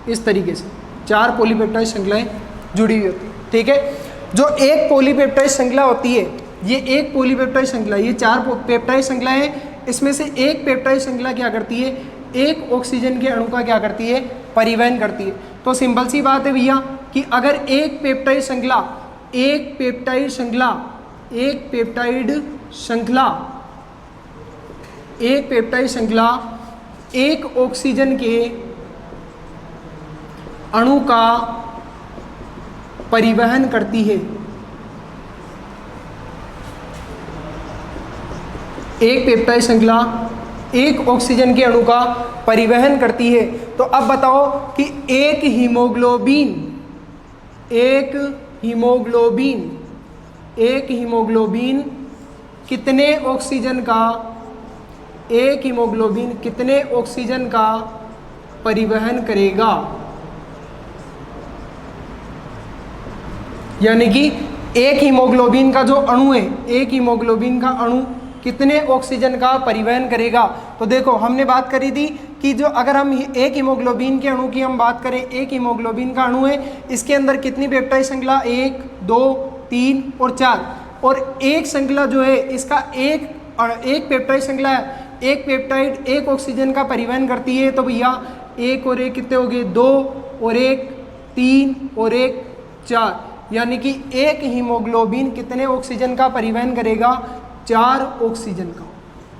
इस तरीके से 4 पॉलीपेप्टाइड श्रृंखलाएं जुड़ी हुई होती है, ठीक है। जो एक पॉलीपेप्टाइड श्रृंखला होती है, ये एक पॉलीपेप्टाइड श्रृंखला, ये 4 पेप्टाइड श्रृंखलाएं हैं, इसमें से एक पेप्टाइड श्रृंखला क्या करती है, एक ऑक्सीजन के अणु का क्या करती है, परिवहन करती है। तो सिंपल सी बात है भैया कि अगर एक पेप्टाइड श्रृंखला, एक पेप्टाइड श्रृंखला, एक पेप्टाइड श्रृंखला, एक पेप्टाइड श्रृंखला एक ऑक्सीजन के अणु का परिवहन करती है, एक पेप्टाइड श्रृंखला एक ऑक्सीजन के अणु का परिवहन करती है। तो अब बताओ कि एक हीमोग्लोबिन, एक हीमोग्लोबिन, एक हीमोग्लोबिन कितने ऑक्सीजन का, एक हीमोग्लोबिन कितने ऑक्सीजन का परिवहन करेगा, यानी कि एक हीमोग्लोबिन का जो अणु है, एक हीमोग्लोबिन का अणु कितने ऑक्सीजन का परिवहन करेगा। तो देखो हमने बात करी थी कि जो अगर हम एक हीमोग्लोबिन के अणु की हम बात करें, एक हीमोग्लोबिन का अणु है, इसके अंदर कितनी पेप्टाइड श्रृंखला, 1 2 3 और 4, और एक श्रृंखला जो है इसका एक पेप्टाइड श्रृंखला है, एक पेप्टाइड एक ऑक्सीजन का परिवहन करती है। तो भैया 1 और 1 कितने हो गए, 2 और 1 3 और 1 4, यानी कि एक हीमोग्लोबिन कितने ऑक्सीजन का परिवहन करेगा, 4 ऑक्सीजन का।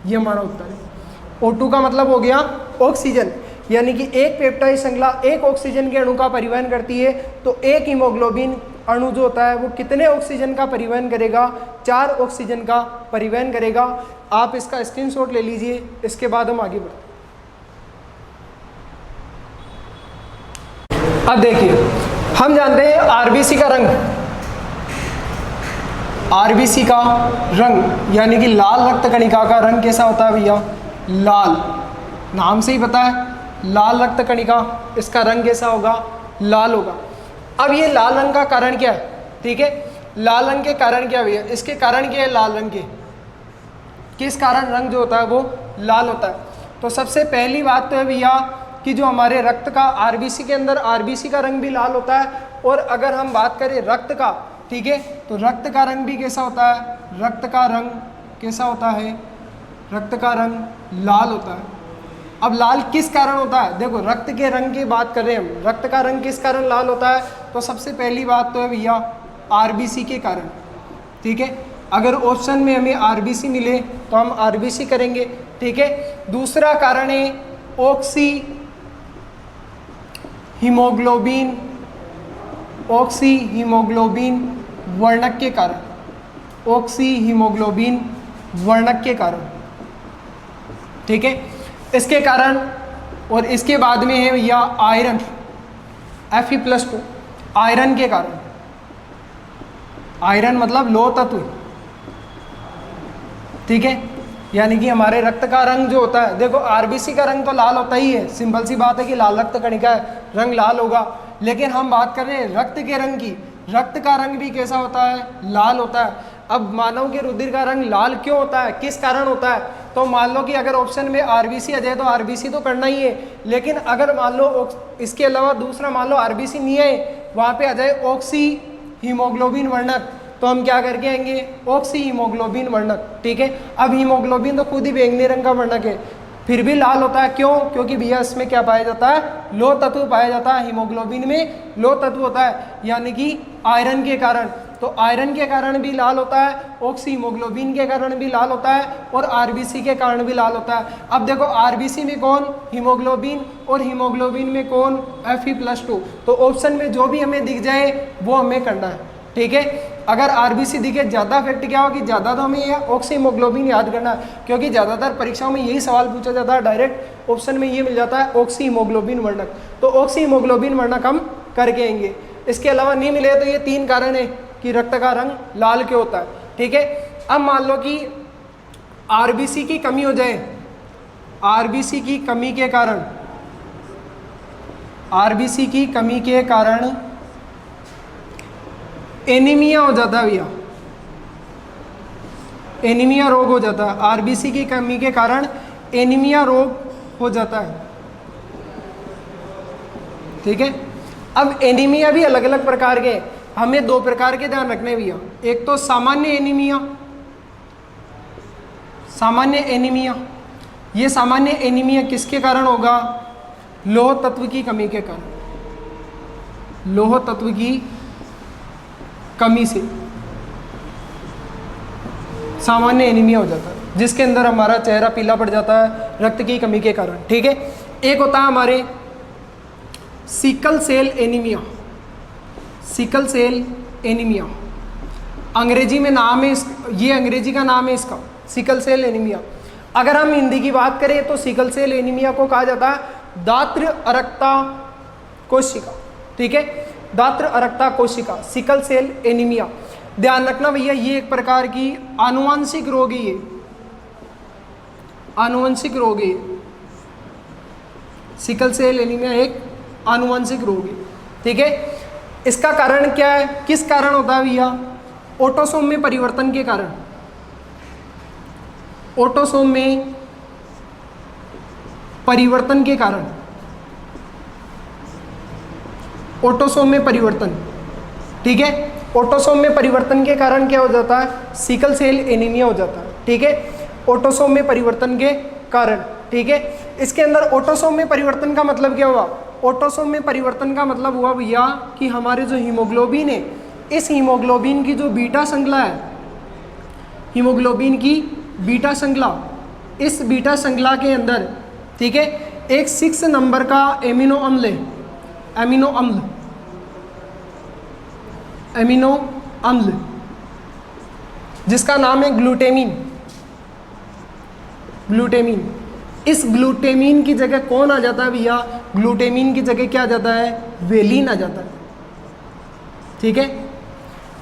ये हमारा उत्तर है। O2 का मतलब हो गया ऑक्सीजन, यानी कि एक पेप्टाइड श्रृंखला एक ऑक्सीजन के अणु का परिवहन करती है, तो एक हीमोग्लोबिन अणु जो होता है वो कितने ऑक्सीजन का परिवहन करेगा, 4 ऑक्सीजन का परिवहन करेगा। आप इसका स्क्रीनशॉट ले लीजिए, इसके बाद हम आगे बढ़ते हैं। अब देखिए हम जानते हैं आरबीसी का रंग, आरबीसी का रंग यानी कि लाल रक्त कणिका का रंग कैसा होता है भैया, लाल, नाम से ही पता है लाल रक्त कणिका, इसका रंग कैसा होगा, लाल होगा। अब ये लाल रंग का कारण क्या है, ठीक है, लाल रंग के कारण क्या भैया, इसके कारण क्या है लाल रंग के, किस कारण रंग जो होता है वो लाल होता है। तो सबसे पहली बात तो है भैया कि जो हमारे रक्त का आरबीसी के अंदर आरबीसी का रंग भी लाल होता है, और अगर हम बात करें रक्त का, ठीक है, तो रक्त का रंग भी कैसा होता है, रक्त का रंग कैसा होता है? रक्त का रंग लाल होता है। अब लाल किस कारण होता है? देखो रक्त के रंग की बात कर रहे हैं हम, रक्त का रंग किस कारण लाल होता है? तो सबसे पहली बात तो है भैया आरबीसी के कारण, ठीक है। अगर ऑप्शन में हमें आरबीसी मिले तो हम आरबीसी करेंगे, ठीक है। दूसरा कारण है ऑक्सी हीमोग्लोबिन, ऑक्सी हीमोग्लोबिन वर्णक के कारण, ऑक्सी हीमोग्लोबिन वर्णक के कारण, ठीक है। इसके कारण और इसके बाद में है भैया आयरन, Fe+2 आयरन के कारण। आयरन मतलब लोह तत्व, ठीक है। यानी कि हमारे रक्त का रंग जो होता है, देखो आरबीसी का रंग तो लाल होता ही है, सिंपल सी बात है कि लाल रक्त कणिका है, रंग लाल होगा। लेकिन हम बात कर रहे हैं रक्त के रंग की, रक्त का रंग भी कैसा होता है? लाल होता है। अब मानव के रुधिर का रंग लाल क्यों होता है, किस कारण होता है? तो मान लो कि अगर ऑप्शन में आरबीसी आ जाए तो आरबीसी तो करना ही है, लेकिन अगर मान लो इसके अलावा दूसरा मान लो आरबीसी नहीं है, वहाँ पे आ जाए ऑक्सी हीमोग्लोबिन वर्णक, तो हम क्या करके आएंगे? ऑक्सी हीमोग्लोबिन वर्णक, ठीक है। अब हीमोग्लोबिन तो खुद ही बैंगनी रंग का वर्णक है, फिर भी लाल होता है, क्यों? क्योंकि भैया इसमें क्या पाया जाता है? लोह तत्व पाया जाता है, हीमोग्लोबिन में लोह तत्व होता है, यानी कि आयरन के कारण। तो आयरन के कारण भी लाल होता है, ऑक्सी हीमोग्लोबिन के कारण भी लाल होता है, और आरबीसी के कारण भी लाल होता है। अब देखो आरबीसी में कौन? हीमोग्लोबिन, और हीमोग्लोबिन में कौन? Fe+2। तो ऑप्शन में जो भी हमें दिख जाए वो हमें करना है, ठीक है। अगर आरबीसी दिखे, ज़्यादा फैक्ट क्या हो कि ज़्यादा तो हमें यह ऑक्सी हीमोग्लोबिन याद करना है, क्योंकि ज़्यादातर परीक्षाओं में यही सवाल पूछा जाता है, डायरेक्ट ऑप्शन में ये मिल जाता है ऑक्सी हीमोग्लोबिन वर्णक। तो ऑक्सी हीमोग्लोबिन वर्णक हम करके आएंगे। इसके अलावा नहीं मिले तो ये 3 कारण है कि रक्त का रंग लाल क्यों होता है, ठीक है। अब मान लो कि आरबीसी की कमी हो जाए, आरबीसी की कमी के कारण, आरबीसी की कमी के कारण एनीमिया हो जाता है भैया, एनीमिया रोग हो जाता है। आरबीसी की कमी के कारण एनीमिया रोग हो जाता है, ठीक है। अब एनीमिया भी अलग अलग प्रकार के, हमें 2 प्रकार के ध्यान रखने भैया। एक तो सामान्य एनीमिया, सामान्य एनीमिया, ये सामान्य एनीमिया किसके कारण होगा? लोह तत्व की कमी के कारण, लोह तत्व की कमी से सामान्य एनीमिया हो जाता है, जिसके अंदर हमारा चेहरा पीला पड़ जाता है रक्त की कमी के कारण, ठीक है। एक होता है हमारे sickle cell anaemia, sickle cell anaemia अंग्रेजी में नाम है, ये अंग्रेजी का नाम है इसका, सिकल सेल एनीमिया। अगर हम हिंदी की बात करें तो सिकल सेल एनीमिया को कहा जाता है दात्र अरक्ता कोशिका, ठीक है, दात्र अरक्ता कोशिका, सिकल सेल एनीमिया। ध्यान रखना भैया ये एक प्रकार की आनुवंशिक रोग है, ये आनुवंशिक रोग है, सिकल सेल एनीमिया एक आनुवंशिक रोग है, ठीक है। इसका कारण क्या है, किस कारण होता है भैया? ऑटोसोम में परिवर्तन के कारण, ऑटोसोम में परिवर्तन के कारण, ऑटोसोम में परिवर्तन, ठीक है। ऑटोसोम में परिवर्तन के कारण क्या हो जाता है? सिकल सेल एनीमिया हो जाता है, ठीक है, ऑटोसोम में परिवर्तन के कारण, ठीक है। इसके अंदर ऑटोसोम में परिवर्तन का मतलब क्या हुआ? ऑटोसोम में परिवर्तन का मतलब हुआ भैया कि हमारे जो हीमोग्लोबिन है, इस हीमोग्लोबिन की जो बीटा श्रृंखला है, हीमोग्लोबिन की बीटा श्रृंखला, इस बीटा श्रृंखला के अंदर, ठीक है, एक 6 नंबर का एमिनो अम्ल है, एमिनो अम्ल, एमिनो अम्ल जिसका नाम है ग्लूटेमिन, ग्लूटेमिन। इस ग्लूटेमिन की जगह कौन आ जाता है भैया? ग्लूटेमिन की जगह क्या आ जाता है? वेलिन आ जाता है, ठीक है।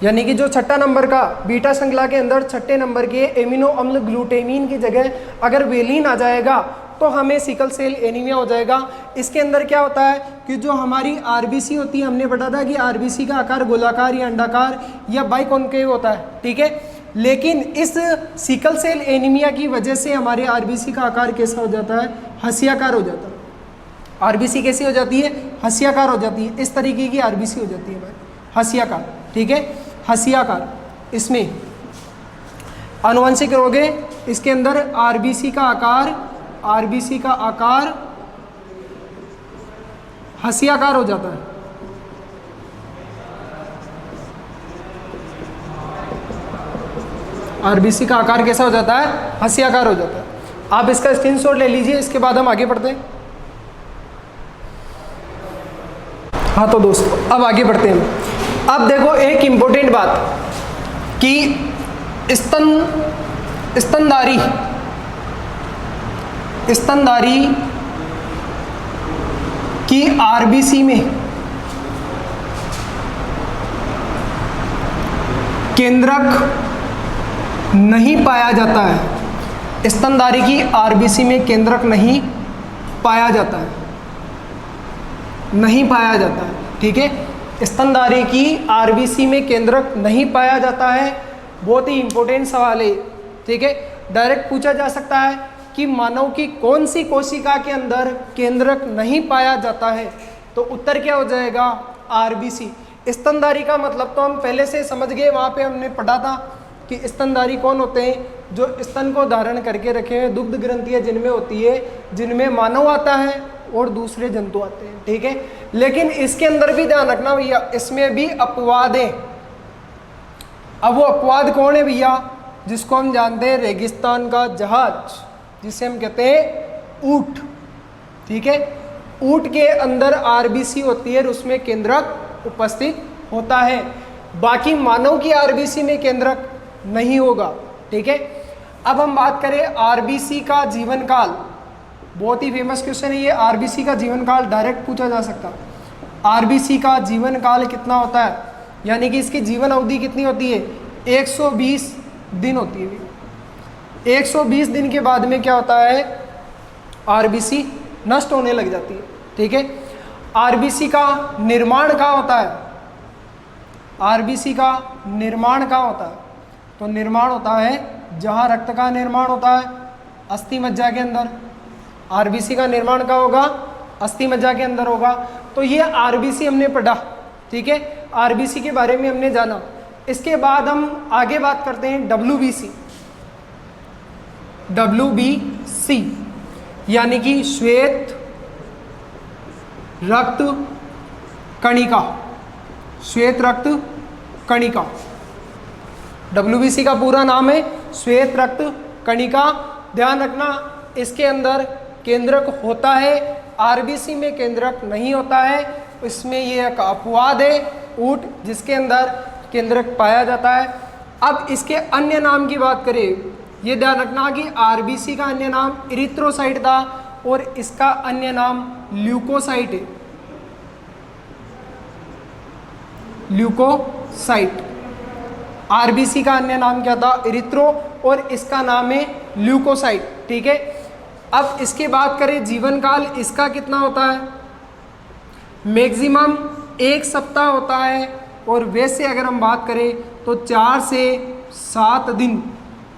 यानी कि जो 6 नंबर का बीटा श्रृंखला के अंदर 6 नंबर के एमिनो अम्ल ग्लूटेमिन की जगह अगर वेलिन आ जाएगा तो हमें सिकल सेल एनीमिया हो जाएगा। इसके अंदर क्या होता है कि जो हमारी आरबीसी होती है, हमने पढ़ा था कि आरबीसी का आकार गोलाकार या अंडाकार या बाइकॉन्केव होता है, ठीक है। लेकिन इस सिकल सेल एनीमिया की वजह से हमारे आरबीसी का आकार कैसा हो जाता है? हंसियाकार हो जाता है। आरबीसी कैसी हो जाती है? हंसियाकार हो जाती है। इस तरीके की आरबीसी हो जाती है हमारी, हंसियाकार, ठीक है, हंसियाकार। इसमें आनुवंशिक रोग है, इसके अंदर आरबीसी का आकार हंसियाकार हो जाता है। आरबीसी का आकार कैसा हो जाता है? हंसियाकार हो जाता है। आप इसका स्क्रीनशॉट ले लीजिए, इसके बाद हम आगे बढ़ते हैं। हाँ तो दोस्तों अब आगे बढ़ते हैं। अब देखो एक इम्पोर्टेंट बात कि स्तनधारी की आरबीसी में केंद्रक नहीं पाया जाता है। स्तनधारी की आरबीसी में केंद्रक नहीं पाया जाता है, ठीक है। स्तनधारी की आरबीसी में केंद्रक नहीं पाया जाता है, बहुत ही इंपॉर्टेंट सवाल है, ठीक है। डायरेक्ट पूछा जा सकता है कि मानव की कौन सी कोशिका के अंदर केंद्रक नहीं पाया जाता है, तो उत्तर क्या हो जाएगा? आरबीसी। स्तनधारी का मतलब तो हम पहले से समझ गए, वहाँ पे हमने पढ़ा था कि स्तनधारी कौन होते हैं? जो स्तन को धारण करके रखे हैं, दुग्ध ग्रंथियाँ जिनमें होती है, जिनमें मानव आता है और दूसरे जंतु आते हैं, ठीक है। लेकिन इसके अंदर भी ध्यान रखना भैया, इसमें भी अपवाद है। अब वो अपवाद कौन है भैया? जिसको हम जानते हैं रेगिस्तान का जहाज, जिसे हम कहते हैं ऊंट, ठीक है। ऊंट के अंदर आरबीसी होती है और उसमें केंद्रक उपस्थित होता है। बाकी मानव की आरबीसी में केंद्रक नहीं होगा, ठीक है। अब हम बात करें आरबीसी का जीवन काल, बहुत ही फेमस क्वेश्चन है ये। आरबीसी का जीवन काल डायरेक्ट पूछा जा सकता है। आरबीसी का जीवन काल कितना होता है, यानी कि इसकी जीवन अवधि कितनी होती है? 120 दिन होती है। 120 दिन के बाद में क्या होता है? आरबीसी नष्ट होने लग जाती है, ठीक है। आरबीसी का निर्माण कहाँ होता है? आरबीसी का निर्माण कहाँ होता है? तो निर्माण होता है जहाँ रक्त का निर्माण होता है, अस्थि मज्जा के अंदर। आरबीसी का निर्माण कहाँ होगा? अस्थि मज्जा के अंदर होगा। तो ये आरबीसी हमने पढ़ा, ठीक है। आरबीसी के बारे में हमने जाना। इसके बाद हम आगे बात करते हैं डब्ल्यूबीसी। डब्ल्यूबीसी यानी कि श्वेत रक्त कणिका, श्वेत रक्त कणिका। डब्ल्यूबीसी का पूरा नाम है श्वेत रक्त कणिका। ध्यान रखना, इसके अंदर केंद्रक होता है, आरबीसी में केंद्रक नहीं होता है। इसमें ये एक अपवाद है, ऊंट, जिसके अंदर केंद्रक पाया जाता है। अब इसके अन्य नाम की बात करें, ये ध्यान रखना कि आरबीसी का अन्य नाम इरिथ्रोसाइट था और इसका अन्य नाम ल्यूकोसाइट है। ल्यूकोसाइट। आरबीसी का अन्य नाम क्या था? इरिथ्रो, और इसका नाम है ल्यूकोसाइट, ठीक है। अब इसकी बात करें जीवन काल, इसका कितना होता है? मैक्सिमम 1 सप्ताह होता है, और वैसे अगर हम बात करें तो 4 से 7 दिन,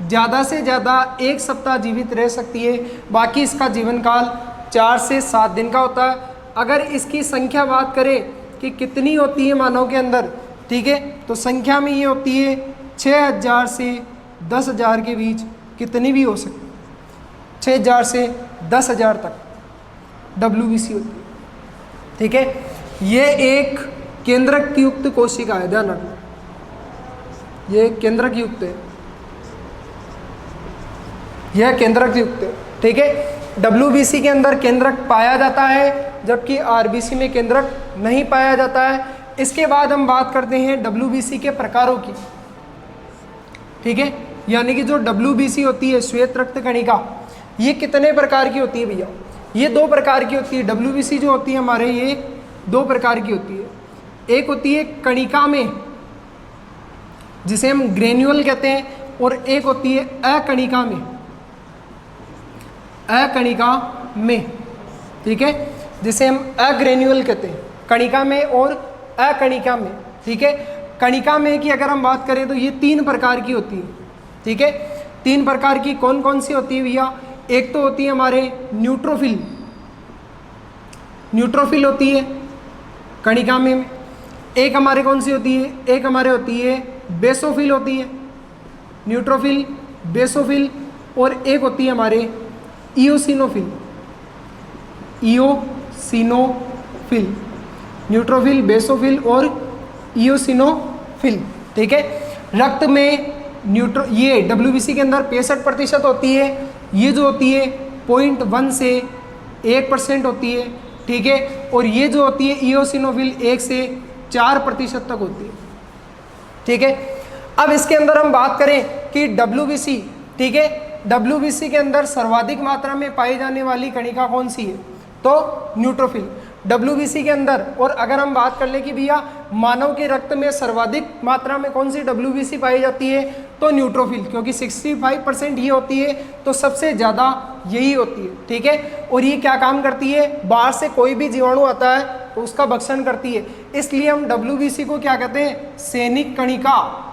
ज़्यादा से ज़्यादा 1 सप्ताह जीवित रह सकती है। बाकी इसका जीवन काल 4 से 7 दिन का होता है। अगर इसकी संख्या बात करें कि कितनी होती है मानव के अंदर, ठीक है, तो संख्या में ये होती है 6000 से 10,000 के बीच, कितनी भी हो सकती है, 6000 से 10,000 तक डब्ल्यूबीसी होती है, ठीक है। ये एक केंद्रक युक्त कोशिका है, ध्यान रखना, ये केंद्रक युक्त है, यह केंद्रक युक्त है, ठीक है। डब्ल्यूबीसी के अंदर केंद्रक पाया जाता है, जबकि आरबीसी में केंद्रक नहीं पाया जाता है। इसके बाद हम बात करते हैं डब्ल्यूबीसी के प्रकारों की, ठीक है। यानी कि जो डब्ल्यूबीसी होती है, श्वेत रक्त कणिका, ये कितने प्रकार की होती है भैया? ये 2 प्रकार की होती है। डब्ल्यूबीसी जो होती है हमारे, ये 2 प्रकार की होती है। एक होती है कणिका में, जिसे हम ग्रेन्यूल कहते हैं, और एक होती है अकणिका में, अकणिका में, ठीक है, जिसे हम अग्रेन्यूल कहते हैं, कणिका में और अकणिका में, ठीक है। कणिका में की अगर हम बात करें तो ये 3 प्रकार की होती है, ठीक है। 3 प्रकार की कौन कौन सी होती है भैया? एक तो होती है हमारे न्यूट्रोफिल, न्यूट्रोफिल होती है कणिका में। एक हमारे कौन सी होती है? एक हमारे होती है बेसोफिल होती है। न्यूट्रोफिल, बेसोफिल और एक होती है हमारे इयोसिनोफिल। इयोसिनोफिल, न्यूट्रोफिल, बेसोफिल और इयोसिनोफिल। ठीक है, रक्त में ये WBC के अंदर 65% होती है, ये जो होती है 0.1 से 1% होती है। ठीक है, और ये जो होती है इयोसिनोफिल 1 से 4% तक होती है। ठीक है, अब इसके अंदर हम बात करें कि WBC, ठीक है, WBC के अंदर सर्वाधिक मात्रा में पाई जाने वाली कणिका कौन सी है, तो न्यूट्रोफिल। WBC के अंदर, और अगर हम बात कर ले कि भैया मानव के रक्त में सर्वाधिक मात्रा में कौन सी WBC पाई जाती है, तो न्यूट्रोफिल, क्योंकि 65% ये होती है, तो सबसे ज़्यादा यही होती है। ठीक है, और ये क्या काम करती है, बाहर से कोई भी जीवाणु आता है तो उसका भक्षण करती है, इसलिए हम WBC को क्या कहते हैं, सैनिक कणिका।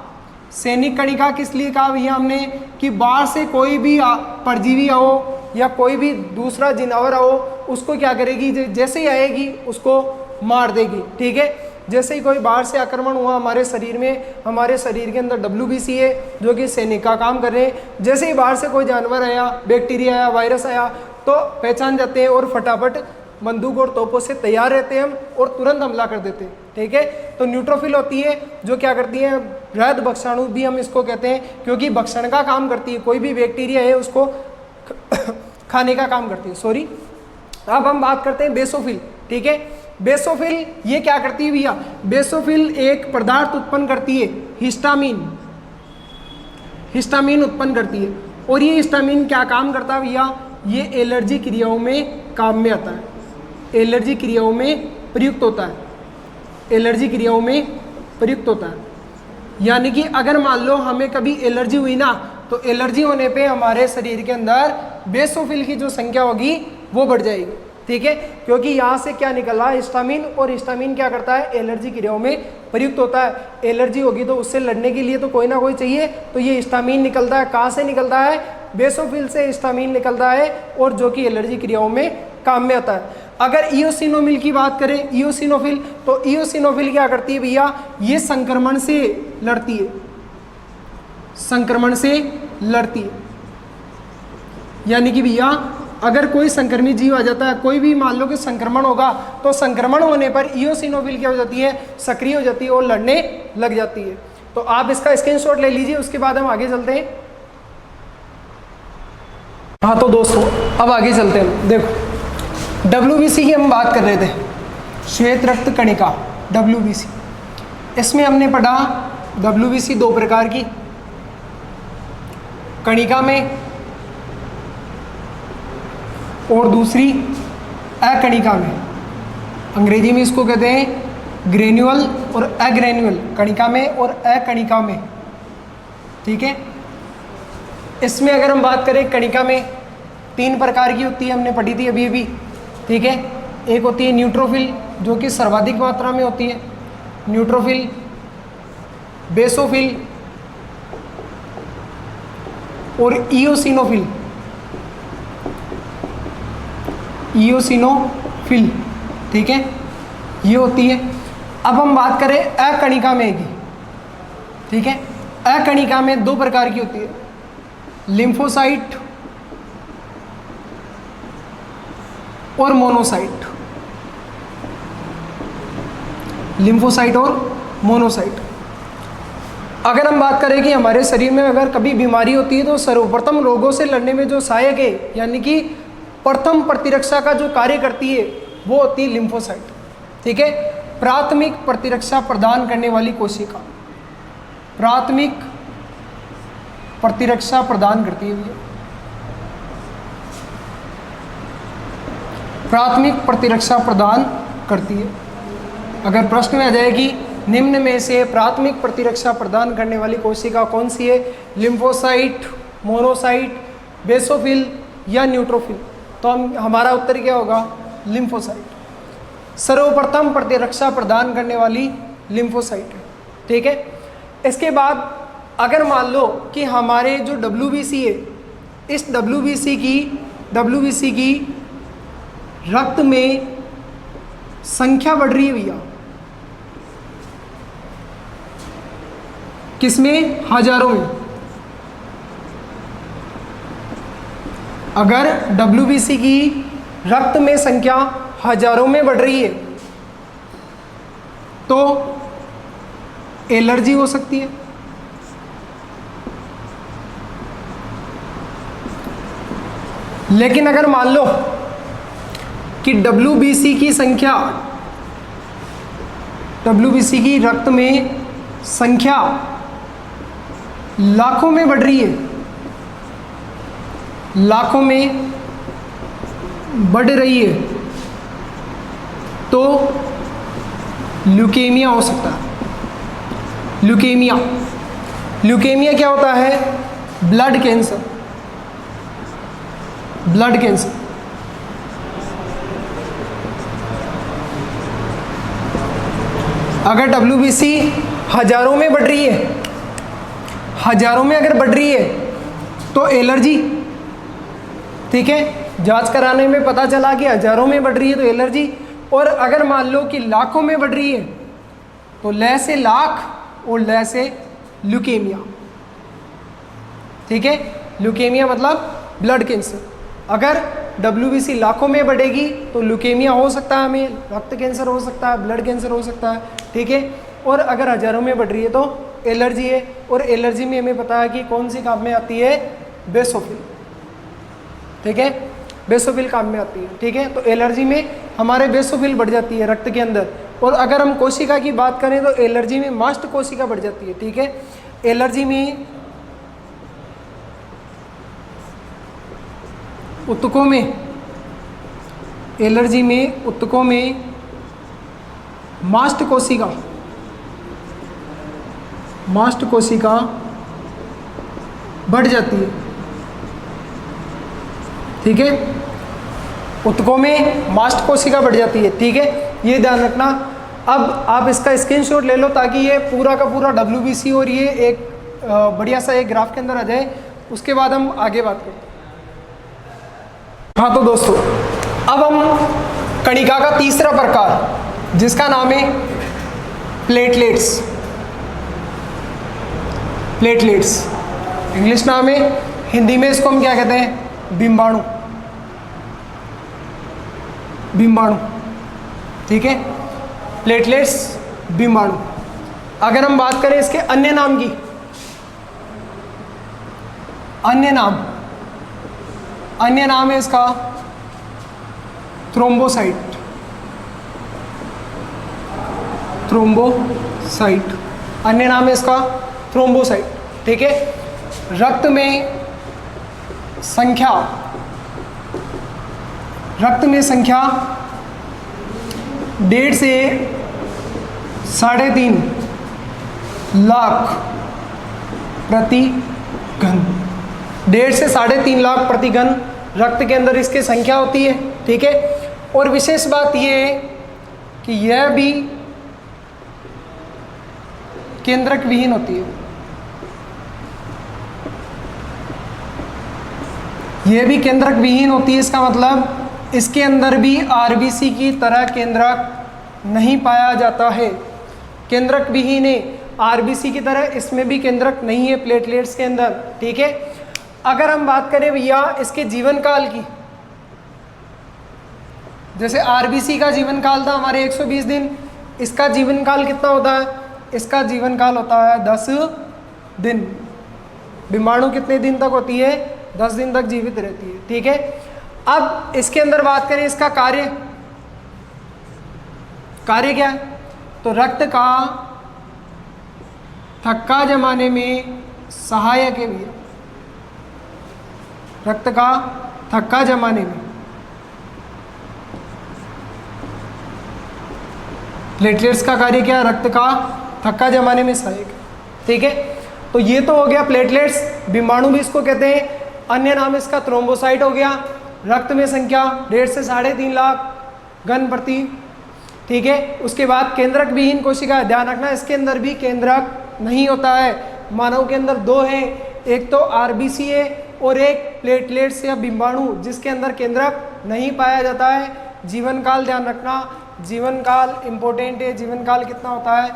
सैनिक कणिका किस लिए कहा भैया हमने, कि बाहर से कोई भी परजीवी आओ या कोई भी दूसरा जानवर आओ, उसको क्या करेगी, जैसे ही आएगी उसको मार देगी। ठीक है, जैसे ही कोई बाहर से आक्रमण हुआ हमारे शरीर में, हमारे शरीर के अंदर WBC है जो कि सैनिक का काम कर रहे हैं, जैसे ही बाहर से कोई जानवर आया, बैक्टीरिया आया, वायरस आया, तो पहचान जाते हैं और फटाफट बंदूक और तोपों से तैयार रहते हैं हम और तुरंत हमला कर देते हैं। ठीक है, तो न्यूट्रोफिल होती है जो क्या करती है, वृहद भक्षाणु भी हम इसको कहते हैं, क्योंकि भक्षण का काम करती है, कोई भी बैक्टीरिया है उसको खाने का काम करती है। सॉरी, अब हम बात करते हैं बेसोफिल। ठीक है, बेसोफिल ये क्या करती है भैया, बेसोफिल एक पदार्थ उत्पन्न करती है, हिस्टामिन। हिस्टामिन उत्पन्न करती है, और ये हिस्टामिन क्या काम करता है भैया, ये एलर्जी क्रियाओं में काम में आता है, एलर्जी क्रियाओं में प्रयुक्त होता है, एलर्जी क्रियाओं में प्रयुक्त होता है। यानी कि अगर मान लो हमें कभी एलर्जी हुई ना, तो एलर्जी होने पे हमारे शरीर के अंदर बेसोफिल की जो संख्या होगी वो बढ़ जाएगी। ठीक है, क्योंकि यहाँ से क्या निकला, हिस्टामिन, और हिस्टामिन क्या करता है, एलर्जी क्रियाओं में प्रयुक्त होता है। एलर्जी होगी तो उससे लड़ने के लिए तो कोई ना कोई चाहिए, तो ये हिस्टामिन निकलता है। कहाँ से निकलता है, बेसोफिल से हिस्टामिन निकलता है, और जो कि एलर्जी क्रियाओं में काम में आता है। अगर इयोसिनोफिल की बात करें, इयोसिनोफिल, तो इयोसिनोफिल क्या करती है भैया, ये संक्रमण से लड़ती है, संक्रमण से लड़ती है। यानी कि भैया अगर कोई संक्रमित जीव आ जाता है, कोई भी मान लो कि संक्रमण होगा, तो संक्रमण होने पर इयोसिनोफिल क्या हो जाती है, सक्रिय हो जाती है और लड़ने लग जाती है। तो आप इसका स्क्रीनशॉट ले लीजिए, उसके बाद हम आगे चलते हैं। हाँ तो दोस्तों अब आगे चलते हैं। देखो WBC की हम बात कर रहे थे, श्वेत रक्त कणिका WBC। इसमें हमने पढ़ा WBC दो प्रकार की, कणिका में और दूसरी अकणिका में। अंग्रेजी में इसको कहते हैं ग्रेन्युअल और अग्रेन्युअल, कणिका में और अकणिका में। ठीक है, इसमें अगर हम बात करें कणिका में 3 प्रकार की होती है, हमने पढ़ी थी अभी अभी। ठीक है, एक होती है न्यूट्रोफिल जो कि सर्वाधिक मात्रा में होती है, न्यूट्रोफिल, बेसोफिल और इयोसिनोफिल। इयोसिनोफिल, ठीक है, ये होती है। अब हम बात करें अकणिका में की। ठीक है, अकणिका में 2 प्रकार की होती है, लिम्फोसाइट और मोनोसाइट। लिम्फोसाइट और मोनोसाइट। अगर हम बात करें कि हमारे शरीर में अगर कभी बीमारी होती है तो सर्वप्रथम रोगों से लड़ने में जो सहायक है, यानी कि प्रथम प्रतिरक्षा का जो कार्य करती है, वो होती है लिम्फोसाइट। ठीक है, प्राथमिक प्रतिरक्षा प्रदान करने वाली कोशिका, प्राथमिक प्रतिरक्षा प्रदान करती है, प्राथमिक प्रतिरक्षा प्रदान करती है। अगर प्रश्न में आ जाए कि निम्न में से प्राथमिक प्रतिरक्षा प्रदान करने वाली कोशिका कौन सी है, लिम्फोसाइट, मोनोसाइट, बेसोफिल या न्यूट्रोफिल, तो हमारा उत्तर क्या होगा, लिम्फोसाइट। सर्वप्रथम प्रतिरक्षा प्रदान करने वाली लिम्फोसाइट है। ठीक है, इसके बाद अगर मान लो कि हमारे जो WBC है, इस WBC की रक्त में संख्या बढ़ रही है भैया, किसमें, हजारों में। अगर WBC की रक्त में संख्या हजारों में बढ़ रही है तो एलर्जी हो सकती है। लेकिन अगर मान लो कि WBC की संख्या, WBC की रक्त में संख्या लाखों में बढ़ रही है, लाखों में बढ़ रही है, तो ल्यूकेमिया हो सकता है। ल्यूकेमिया, ल्यूकेमिया क्या होता है? Blood cancer, blood cancer. अगर WBC हजारों में बढ़ रही है, हजारों में अगर बढ़ रही है तो एलर्जी, ठीक है, जांच कराने में पता चला कि हजारों में बढ़ रही है तो एलर्जी। और अगर मान लो कि लाखों में बढ़ रही है तो ल से लाख और ल से ल्यूकेमिया, ठीक है। ल्यूकेमिया मतलब ब्लड कैंसर। अगर WBC लाखों में बढ़ेगी तो ल्यूकेमिया हो सकता है, हमें रक्त कैंसर हो सकता है, ब्लड कैंसर हो सकता है, ठीक है। और अगर हजारों में बढ़ रही है तो एलर्जी है। और एलर्जी में हमें पता है कि कौन सी काम में आती है? बेसोफिल, ठीक है, बेसोफिल काम में आती है, ठीक है। तो एलर्जी में हमारे बेसोफिल बढ़ जाती है रक्त के अंदर। और अगर हम कोशिका की बात करें तो एलर्जी में मास्ट कोशिका बढ़ जाती है, ठीक है। एलर्जी में ऊतकों में, एलर्जी में ऊतकों में मास्ट कोशिका, मास्ट कोशिका बढ़ जाती है, ठीक है। ऊतकों में मास्ट कोशिका बढ़ जाती है, ठीक है, ये ध्यान रखना। अब आप इसका स्क्रीनशॉट ले लो ताकि ये पूरा का पूरा WBC और ये एक बढ़िया सा एक ग्राफ के अंदर आ जाए, उसके बाद हम आगे बात करते हैं। हाँ तो दोस्तों, अब हम कणिका का तीसरा प्रकार जिसका नाम है प्लेटलेट्स, प्लेटलेट्स इंग्लिश नाम है, हिंदी में इसको हम क्या कहते हैं? बिंबाणु, बिंबाणु, ठीक है, प्लेटलेट्स, बिंबाणु। अगर हम बात करें इसके अन्य नाम की, अन्य नाम, अन्य नाम है इसका थ्रोम्बोसाइट, थ्रोम्बोसाइट, अन्य नाम है इसका थ्रोम्बोसाइट, ठीक है। रक्त में संख्या, रक्त में संख्या 1.5 से 3.5 लाख प्रति घन, 1.5 से 3.5 लाख प्रति घन रक्त के अंदर इसकी संख्या होती है, ठीक है। और विशेष बात यह है कि यह भी केंद्रक विहीन होती है, यह भी केंद्रक विहीन होती है। इसका मतलब इसके अंदर भी RBC की तरह केंद्रक नहीं पाया जाता है, केंद्रक विहीन है। RBC की तरह इसमें भी केंद्रक नहीं है प्लेटलेट्स के अंदर, ठीक है। अगर हम बात करें भैया इसके जीवन काल की, जैसे RBC का जीवन काल था हमारे 120 दिन, इसका जीवन काल कितना होता है? इसका जीवन काल होता है 10 दिन। बीमाणु कितने दिन तक होती है? 10 दिन तक जीवित रहती है, ठीक है। अब इसके अंदर बात करें इसका कार्य, कार्य क्या है? तो रक्त का थक्का जमाने में सहायक है भैया, रक्त का थक्का जमाने में प्लेटलेट्स का कार्य क्या है? रक्त का थक्का जमाने में सहायक है, ठीक है। तो ये तो हो गया प्लेटलेट्स, बीमाणु भी इसको कहते हैं, अन्य नाम इसका थ्रोम्बोसाइट हो गया। रक्त में संख्या 1.5 से 3.5 लाख घन प्रति, ठीक है। उसके बाद केंद्रक विहीन कोशिका, ध्यान रखना इसके अंदर भी केंद्रक नहीं होता है। मानव के अंदर 2 है, एक तो RBC है और एक प्लेटलेट्स या बीमाणु जिसके अंदर केंद्रक नहीं पाया जाता है। जीवन काल ध्यान रखना, जीवन काल इंपॉर्टेंट है। जीवन काल कितना होता है?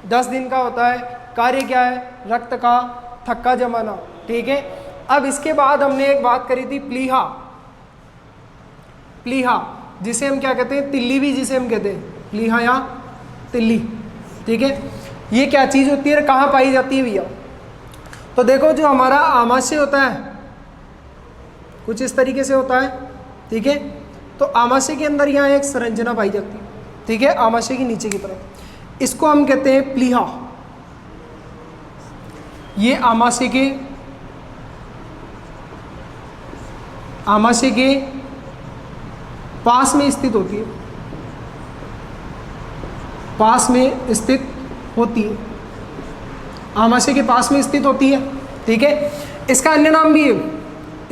10 दिन का होता है। कार्य क्या है? रक्त का थक्का जमाना, ठीक है। अब इसके बाद हमने एक बात करी थी प्लीहा, प्लीहा, जिसे हम क्या कहते हैं, तिल्ली भी जिसे हम कहते हैं, प्लीहा या तिल्ली। ठीक है, ये क्या चीज़ होती है, कहाँ पाई जाती है भैया? तो देखो जो हमारा आमाशय होता है कुछ इस तरीके से होता है। ठीक है, तो आमाशय के अंदर यहाँ एक संरचना पाई जाती है। ठीक है, आमाशय की नीचे की तरफ, इसको हम कहते हैं प्लीहा। ये आमाशय के पास में स्थित होती है, पास में स्थित होती है, आमाशय के पास में स्थित होती है। ठीक है, इसका अन्य नाम भी है,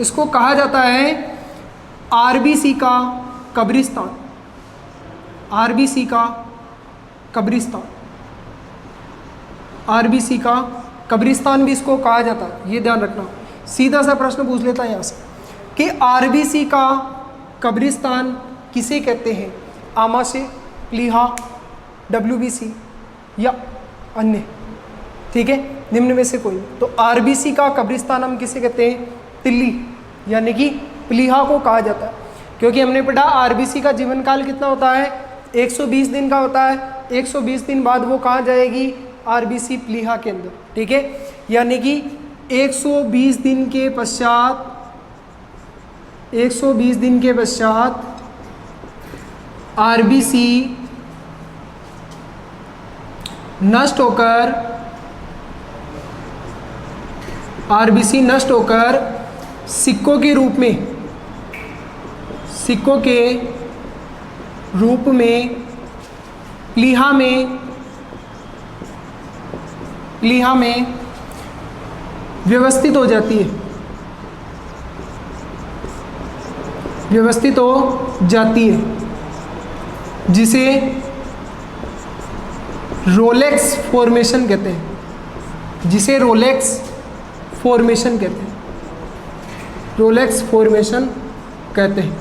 इसको कहा जाता है आरबीसी का कब्रिस्तान, आरबीसी का कब्रिस्तान, आरबीसी का कब्रिस्तान भी इसको कहा जाता है। ये ध्यान रखना, सीधा सा प्रश्न पूछ लेता है यहाँ से कि आरबीसी का कब्रिस्तान किसे कहते हैं, आमाशय, प्लीहा, डब्ल्यूबीसी या अन्य। ठीक है, निम्न में से कोई। तो आरबीसी का कब्रिस्तान हम किसे कहते हैं, तिल्ली यानी कि प्लीहा को कहा जाता है, क्योंकि हमने पढ़ा आरबीसी का जीवन काल कितना होता है, 120 दिन का होता है। 120 दिन बाद वो कहाँ जाएगी, आरबीसी प्लीहा के अंदर। ठीक है, यानी कि 120 दिन के पश्चात, 120 दिन के पश्चात आरबीसी नष्ट होकर, आरबीसी नष्ट होकर सिक्कों के रूप में, सिक्कों के रूप में प्लीहा में व्यवस्थित हो जाती है, व्यवस्थित हो जाती है, जिसे रोलेक्स फॉर्मेशन कहते हैं, जिसे रोलेक्स फॉर्मेशन कहते हैं, रोलेक्स फॉर्मेशन कहते हैं,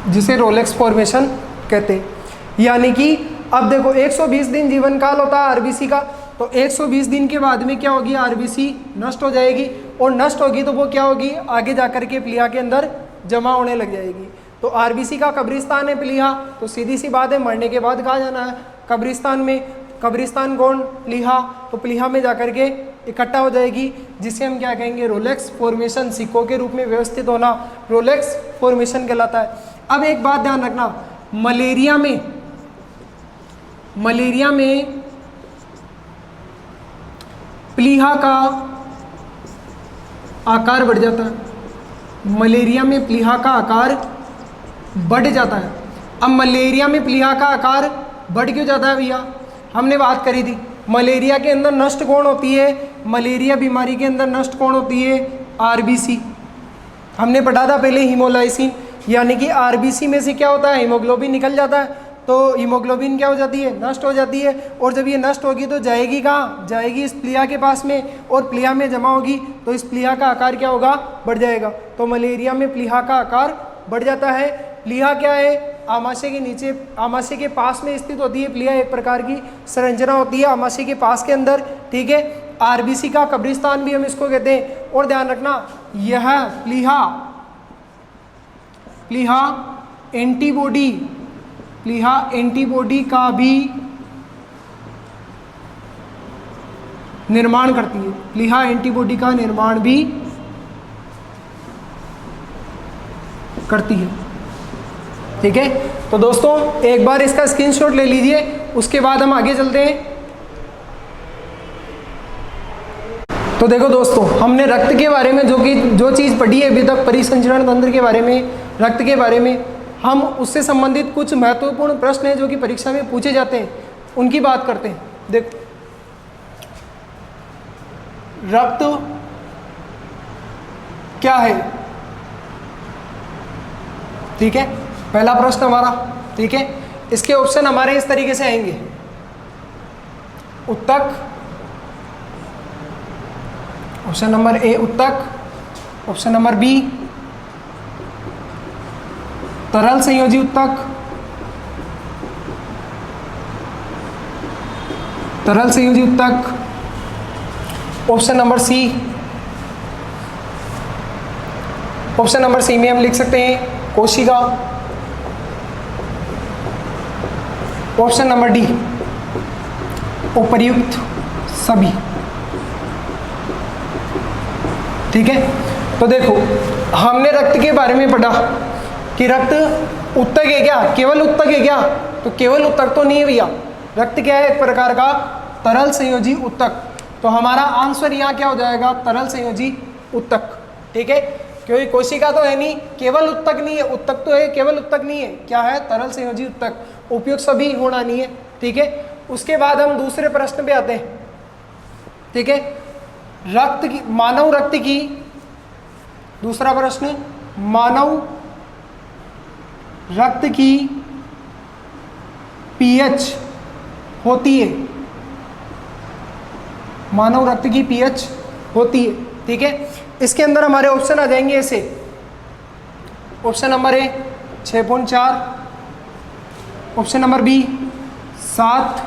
जिसे रोलेक्स फॉर्मेशन कहते हैं। यानी कि अब देखो 120 दिन जीवन काल होता है आरबीसी का, तो 120 दिन के बाद में क्या होगी, आरबीसी नष्ट हो जाएगी, और नष्ट होगी तो वो क्या होगी, आगे जाकर के प्लीहा के अंदर जमा होने लग जाएगी। तो आरबीसी का कब्रिस्तान है प्लीहा, तो सीधी सी बात है मरने के बाद कहाँ जाना है, कब्रिस्तान में। कब्रिस्तान कौन, प्लीहा, तो प्लीहा में जाकर के इकट्ठा हो जाएगी, जिसे हम क्या कहेंगे, रोलेक्स फॉर्मेशन, सिक्कों के रूप में व्यवस्थित होना रोलेक्स फॉर्मेशन कहलाता है। अब एक बात ध्यान रखना, मलेरिया में प्लीहा का आकार बढ़ जाता है, मलेरिया में प्लीहा का आकार बढ़ जाता है। अब मलेरिया में प्लीहा का आकार बढ़ क्यों जाता है भैया, हमने बात करी थी, मलेरिया के अंदर नष्ट कौन होती है, मलेरिया बीमारी के अंदर नष्ट कौन होती है, आरबीसी। हमने पढ़ा था पहले हीमोलाइसिन, यानी कि आरबीसी में से क्या होता है, हीमोग्लोबिन निकल जाता है, तो हीमोग्लोबिन क्या हो जाती है, नष्ट हो जाती है। और जब ये नष्ट होगी तो जाएगी कहाँ, जाएगी इस प्लीहा के पास में, और प्लीहा में जमा होगी तो इस प्लीहा का आकार क्या होगा, बढ़ जाएगा। तो मलेरिया में प्लीहा का आकार बढ़ जाता है। प्लीहा क्या है, आमाशय के नीचे, आमाशय के पास में स्थित होती है प्लीहा, एक प्रकार की संरचना होती है आमाशय के पास के अंदर। ठीक है, आरबीसी का कब्रिस्तान भी हम इसको कहते हैं। और ध्यान रखना, यह प्लीहा एंटीबॉडी का भी निर्माण करती है, प्लीहा एंटीबॉडी का निर्माण भी करती है। ठीक है, तो दोस्तों एक बार इसका स्क्रीनशॉट ले लीजिए, उसके बाद हम आगे चलते हैं। तो देखो दोस्तों, हमने रक्त के बारे में जो चीज़ पढ़ी है अभी तक, परिसंचरण तंत्र के बारे में, रक्त के बारे में, हम उससे संबंधित कुछ महत्वपूर्ण प्रश्न हैं जो कि परीक्षा में पूछे जाते हैं, उनकी बात करते हैं। देखो, रक्त क्या है, ठीक है, पहला प्रश्न हमारा। ठीक है, इसके ऑप्शन हमारे इस तरीके से आएंगे, उत्तक, ऑप्शन नंबर ए उत्तक, ऑप्शन नंबर बी तरल संयोजी उत्तक, तरल संयोजी उत्तक, option number C option number C में हम लिख सकते हैं कोशिका। ऑप्शन नंबर डी उपर्युक्त सभी। ठीक है, तो देखो हमने रक्त के बारे में पढ़ा कि रक्त उत्तक है क्या, केवल उत्तक है क्या, तो केवल उत्तक तो नहीं है भैया। रक्त क्या है, एक प्रकार का तरल संयोजी उत्तक। तो हमारा आंसर यहाँ क्या हो जाएगा, तरल संयोजी उत्तक। ठीक है, क्योंकि कोशिका तो है नहीं, केवल उत्तक नहीं है, उत्तक तो है केवल उत्तक नहीं है, क्या है, तरल संयोजी उत्तक। उपयुक्त सभी होना नहीं है। ठीक है, उसके बाद हम दूसरे प्रश्न पे आते हैं। ठीक है, रक्त की, मानव रक्त की, दूसरा प्रश्न, मानव रक्त की पीएच होती है, मानव रक्त की पीएच होती है। ठीक है, इसके अंदर हमारे ऑप्शन आ जाएंगे ऐसे। Option number A 6.4, option number B 7,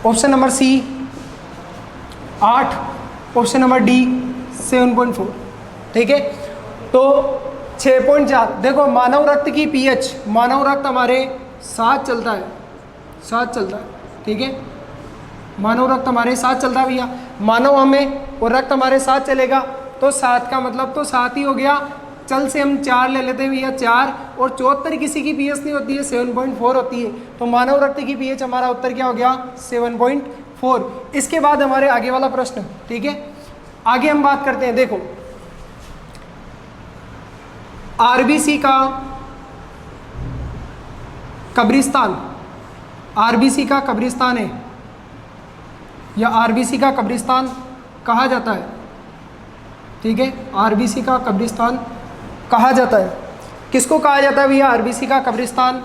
option number C 8, option number D 7.4। ठीक है, तो 6.4 देखो मानव रक्त की पीएच, मानव रक्त हमारे 7 चलता है, 7 चलता है। ठीक है, मानव रक्त हमारे 7 चलता है भैया। मानव हमें और रक्त हमारे 7 चलेगा, तो 7 का मतलब तो 7 ही हो गया। चल से हम 4 ले लेते हैं भैया, 4 और 74 किसी की पीएच नहीं होती है, 7.4 होती है। तो मानव रक्त की पीएच हमारा उत्तर क्या हो गया, 7.4। इसके बाद हमारे आगे वाला प्रश्न। ठीक है, आगे हम बात करते हैं। देखो आरबीसी का कब्रिस्तान, आरबीसी का कब्रिस्तान है या आरबीसी का कब्रिस्तान कहा जाता है। ठीक है, आरबीसी का कब्रिस्तान कहा जाता है। किसको कहा जाता है भैया आरबीसी का कब्रिस्तान?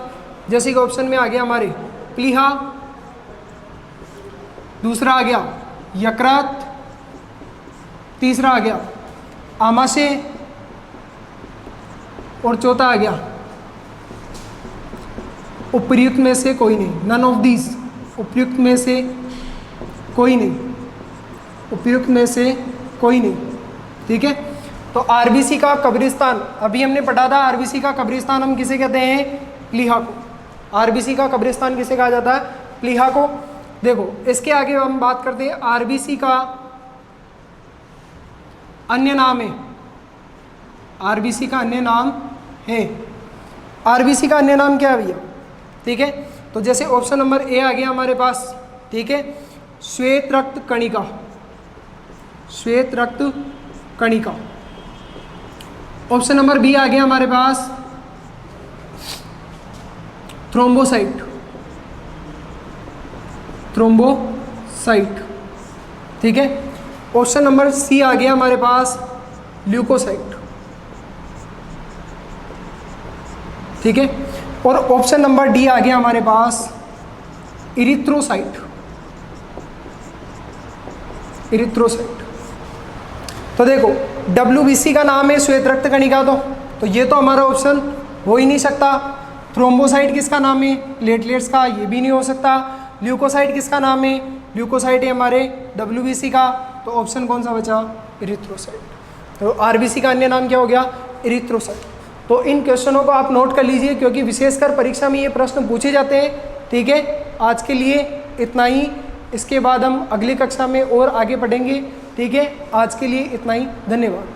जैसे कि ऑप्शन में आ गया हमारे प्लीहा, दूसरा आ गया यकृत, तीसरा आ गया आमाशय और चौथा आ गया उपयुक्त में से कोई नहीं, नन ऑफ दीज, उपयुक्त में से कोई नहीं, उपयुक्त में से कोई नहीं। ठीक है, तो आरबीसी का कब्रिस्तान अभी हमने पढ़ा था। आरबीसी का कब्रिस्तान हम किसे कहते हैं, प्लीहा को। आरबीसी का कब्रिस्तान किसे कहा जाता है, प्लीहा को। देखो इसके आगे हम बात करते हैं आरबीसी का अन्य नाम है, आरबीसी का अन्य नाम है। आरबीसी का अन्य नाम क्या है भैया? ठीक है, तो जैसे ऑप्शन नंबर ए आ गया हमारे पास। ठीक है, श्वेत रक्त कणिका, श्वेत रक्त कणिका। ऑप्शन नंबर बी आ गया हमारे पास थ्रोम्बोसाइट, थ्रोम्बोसाइट। ठीक है, ऑप्शन नंबर सी आ गया हमारे पास ल्यूकोसाइट। ठीक है, और ऑप्शन नंबर डी आ गया हमारे पास इरिथ्रोसाइट, इरिथ्रोसाइट। तो देखो WBC का नाम है श्वेत रक्त कणिका, तो ये तो हमारा ऑप्शन हो ही नहीं सकता। थ्रोम्बोसाइट किसका नाम है, प्लेटलेट्स का, ये भी नहीं हो सकता। ल्यूकोसाइट किसका नाम है, ल्यूकोसाइट है हमारे WBC का, तो ऑप्शन कौन सा बचा, इरिथ्रोसाइट। तो आरबीसी का अन्य नाम क्या हो गया, इरिथ्रोसाइट। तो इन क्वेश्चनों को आप नोट कर लीजिए क्योंकि विशेषकर परीक्षा में ये प्रश्न पूछे जाते हैं। ठीक है, आज के लिए इतना ही, इसके बाद हम अगली कक्षा में और आगे पढ़ेंगे। ठीक है, आज के लिए इतना ही, धन्यवाद।